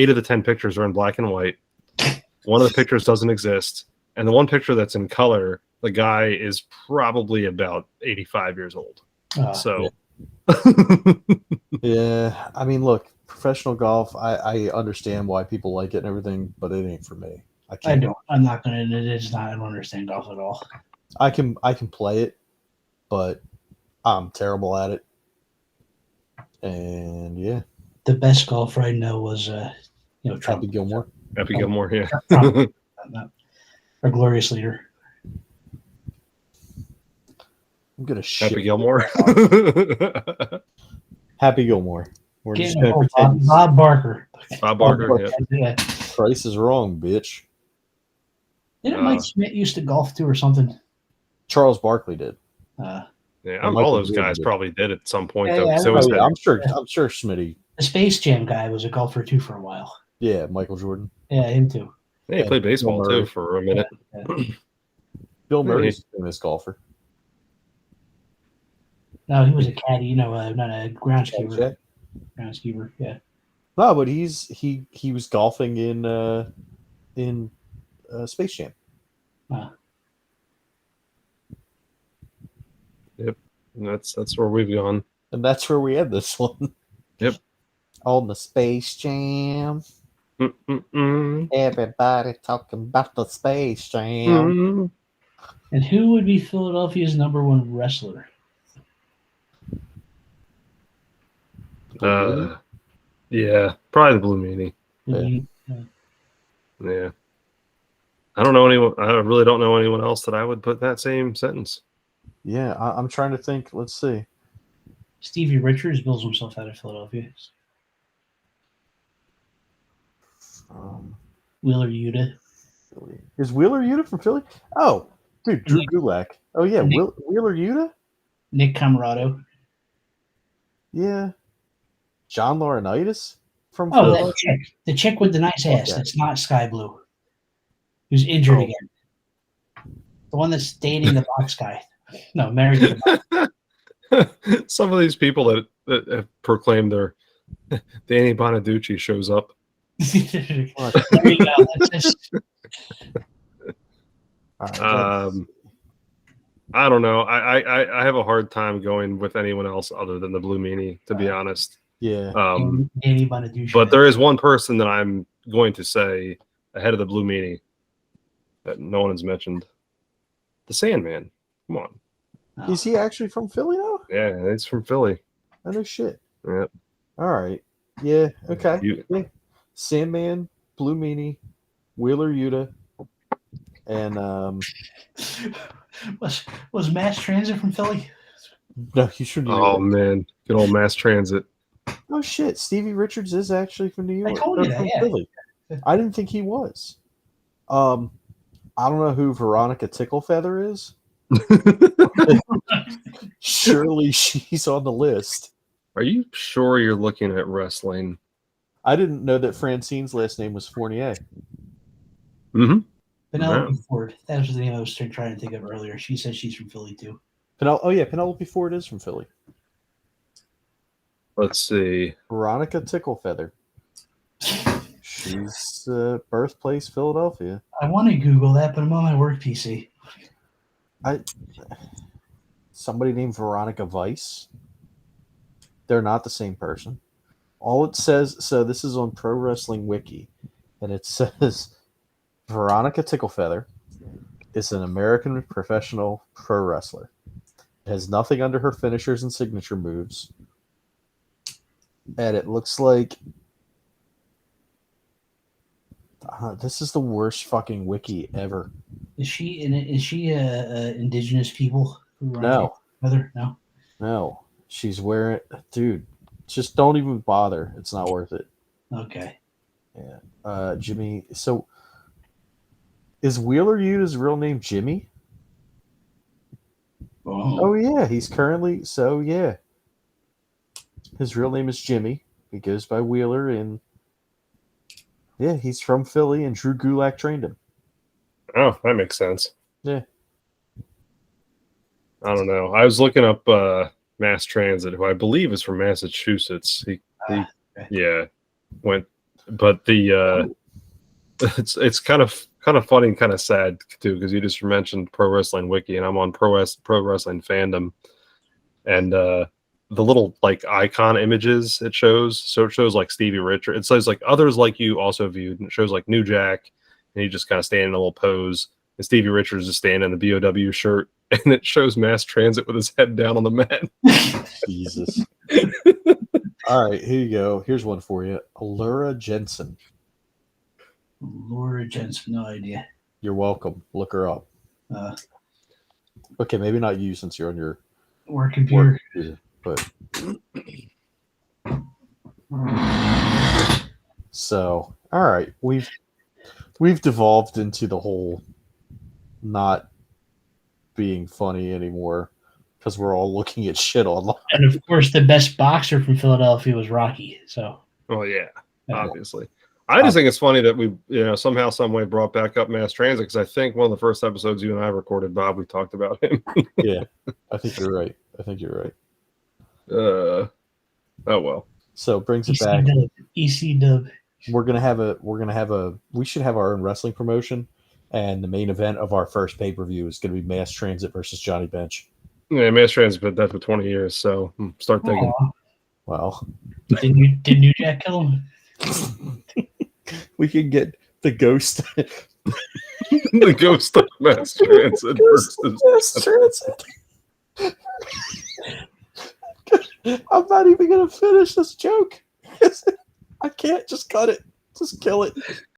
Speaker 1: of the 10 pictures are in black and white. One of the pictures doesn't exist, and the one picture that's in color, the guy is probably about 85 years old. So,
Speaker 2: yeah, I mean, look, professional golf. I understand why people like it and everything, but it ain't for me. I
Speaker 3: I
Speaker 2: can't.
Speaker 3: don't. I'm not gonna. It is not. I don't understand golf at all.
Speaker 2: I can play it, but I'm terrible at it. And yeah,
Speaker 3: The best golfer I know was, Trump.
Speaker 2: Happy Gilmore.
Speaker 1: Happy Gilmore, yeah.
Speaker 3: Trump, our glorious leader.
Speaker 2: I'm gonna shit.
Speaker 1: Happy Gilmore.
Speaker 2: Happy Gilmore. We're just gonna pretend
Speaker 3: Bob Barker.
Speaker 1: Bob Barker, yeah.
Speaker 3: Yeah.
Speaker 2: Price is wrong, bitch.
Speaker 3: Didn't Mike Schmidt used to golf too or something?
Speaker 2: Charles Barkley did.
Speaker 1: Yeah,
Speaker 2: Michael
Speaker 1: all those
Speaker 2: Jordan
Speaker 1: guys
Speaker 2: did.
Speaker 1: probably did at some point,
Speaker 3: Yeah,
Speaker 1: though.
Speaker 3: yeah,
Speaker 1: 'cause it was
Speaker 2: I'm sure Smitty.
Speaker 3: The Space Jam guy was a golfer too for a while.
Speaker 2: Yeah, Michael Jordan.
Speaker 3: Yeah, him too.
Speaker 1: he played baseball,
Speaker 2: Bill Murray.
Speaker 1: too, for a minute.
Speaker 2: Bill Murray's a famous golfer.
Speaker 3: No, he was a caddy. Not a groundskeeper.
Speaker 2: Jack?
Speaker 3: Groundskeeper. Yeah.
Speaker 2: No, but he was golfing in Space Jam.
Speaker 1: Yep, and that's where we've gone.
Speaker 2: And that's where we had this one.
Speaker 1: Yep.
Speaker 2: On the Space Jam.
Speaker 1: Mm-mm-mm.
Speaker 2: Everybody talking about the Space Jam.
Speaker 1: Mm.
Speaker 3: And who would be Philadelphia's number one wrestler?
Speaker 2: Blue
Speaker 1: Yeah, probably the Blue Meanie.
Speaker 3: Mhm.
Speaker 1: Yeah. I don't know anyone. I really don't know anyone else that I would put in that same sentence.
Speaker 2: Yeah, I'm trying to think. Let's see.
Speaker 3: Stevie Richards builds himself out of Philadelphia. Wheeler Yuta.
Speaker 2: Philly. Is Wheeler Yuta from Philly? Oh, dude, Drew
Speaker 3: Nick-
Speaker 2: Gulak. Oh yeah,
Speaker 3: Nick-
Speaker 2: Wheeler Yuta.
Speaker 3: Nick Camarado.
Speaker 2: Yeah, John Laurinaitis from
Speaker 3: Oh, that
Speaker 2: Philadelphia.
Speaker 3: chick. The chick with the nice ass.
Speaker 2: Okay.
Speaker 3: That's not Sky Blue. Who's injured
Speaker 1: Oh.
Speaker 3: again. The one that's dating the box guy. No, married to the box.
Speaker 1: Some of these people that have proclaimed their Danny Bonaducci shows up.
Speaker 3: There you go. That's just,
Speaker 2: All right,
Speaker 1: I don't know. I have a hard time going with anyone else other than the Blue Meanie, to be honest.
Speaker 2: yeah.
Speaker 3: Danny Bonaducci.
Speaker 1: But there is one person that I'm going to say ahead of the Blue Meanie that no one has mentioned. The Sandman. Come on.
Speaker 3: Oh.
Speaker 2: Is he actually from Philly though?
Speaker 1: Yeah, he's from Philly.
Speaker 2: I know shit.
Speaker 1: Yeah.
Speaker 2: All right. Yeah. Okay.
Speaker 1: You-
Speaker 2: Yeah. Sandman, Blue Meanie, Wheeler Yuta, and
Speaker 3: Was Mass Transit from Philly?
Speaker 2: no, you shouldn't.
Speaker 1: Oh man, good old mass transit.
Speaker 2: Oh shit, Stevie Richards is actually from New York.
Speaker 3: told
Speaker 2: or
Speaker 3: you that,
Speaker 2: from
Speaker 3: yeah.
Speaker 2: Philly. I didn't think he was. I don't know who Veronica Ticklefeather is. Surely she's on the list.
Speaker 1: Are you sure you're looking at wrestling?
Speaker 2: I didn't know that Francine's last name was Fournier.
Speaker 1: Mm-hmm.
Speaker 3: Penelope
Speaker 1: No.
Speaker 3: Ford. That was the name I was trying to think of earlier. She said she's from Philly too.
Speaker 2: Penelope Ford is from Philly.
Speaker 1: Let's see.
Speaker 2: Veronica Ticklefeather. She's birthplace Philadelphia.
Speaker 3: I want to Google that, but I'm on my work PC.
Speaker 2: Somebody named Veronica Weiss. They're not the same person. All it says, so this is on Pro Wrestling Wiki, and it says Veronica Ticklefeather is an American professional pro wrestler. It has nothing under her finishers and signature moves. And it looks like this is the worst fucking wiki ever.
Speaker 3: Is she indigenous people? Who run
Speaker 2: No,
Speaker 3: together? No.
Speaker 2: no. She's wearing, dude, just don't even bother. It's not worth it.
Speaker 3: Okay.
Speaker 2: Jimmy. So is Wheeler Yuta's real name Jimmy? Oh yeah, he's currently yeah. His real name is Jimmy. He goes by Wheeler, and yeah, he's from Philly, and Drew Gulak trained him.
Speaker 1: Oh, that makes sense.
Speaker 2: Yeah.
Speaker 1: I don't know. I was looking up Mass Transit, who I believe is from Massachusetts. He
Speaker 3: Okay.
Speaker 1: yeah, went, but the it's kind of funny and kind of sad too, because you just mentioned Pro Wrestling Wiki, and I'm on Pro Wrestling Fandom, and the little like icon images it shows, so it shows like Stevie Richards. It says like others like you also viewed, and it shows like New Jack, and he just kind of standing in a little pose, and Stevie Richards is standing in the BOW shirt, and it shows Mass Transit with his head down on the mat.
Speaker 2: Jesus. All right, here you go. Here's one for you. Allura Jensen.
Speaker 3: Laura Jensen, no idea.
Speaker 2: You're welcome. Look her up. Okay, maybe not you since you're on your
Speaker 3: Work computer.
Speaker 2: work computer, but so all right, we've devolved into the whole not being funny anymore because we're all looking at shit online.
Speaker 3: And of course, the best boxer from Philadelphia was Rocky. So,
Speaker 1: Oh yeah, obviously. I just think it's funny that we, somehow, some way brought back up Mass Transit, because I think one of the first episodes you and I recorded, Bob, we talked about him.
Speaker 2: Yeah, I think you're right.
Speaker 1: Oh well.
Speaker 2: So it brings it back.
Speaker 3: EC Dub.
Speaker 2: We should have our own wrestling promotion, and the main event of our first pay-per-view is going to be Mass Transit versus Johnny Bench.
Speaker 1: Yeah, Mass Transit been dead for 20 years, so start thinking.
Speaker 3: Aw.
Speaker 2: Well,
Speaker 3: Did New Jack kill him?
Speaker 2: we can get the ghost.
Speaker 1: The ghost of Mass Transit versus
Speaker 2: Mass Transit. I'm not even gonna finish this joke. I can't. Just cut it. Just kill it.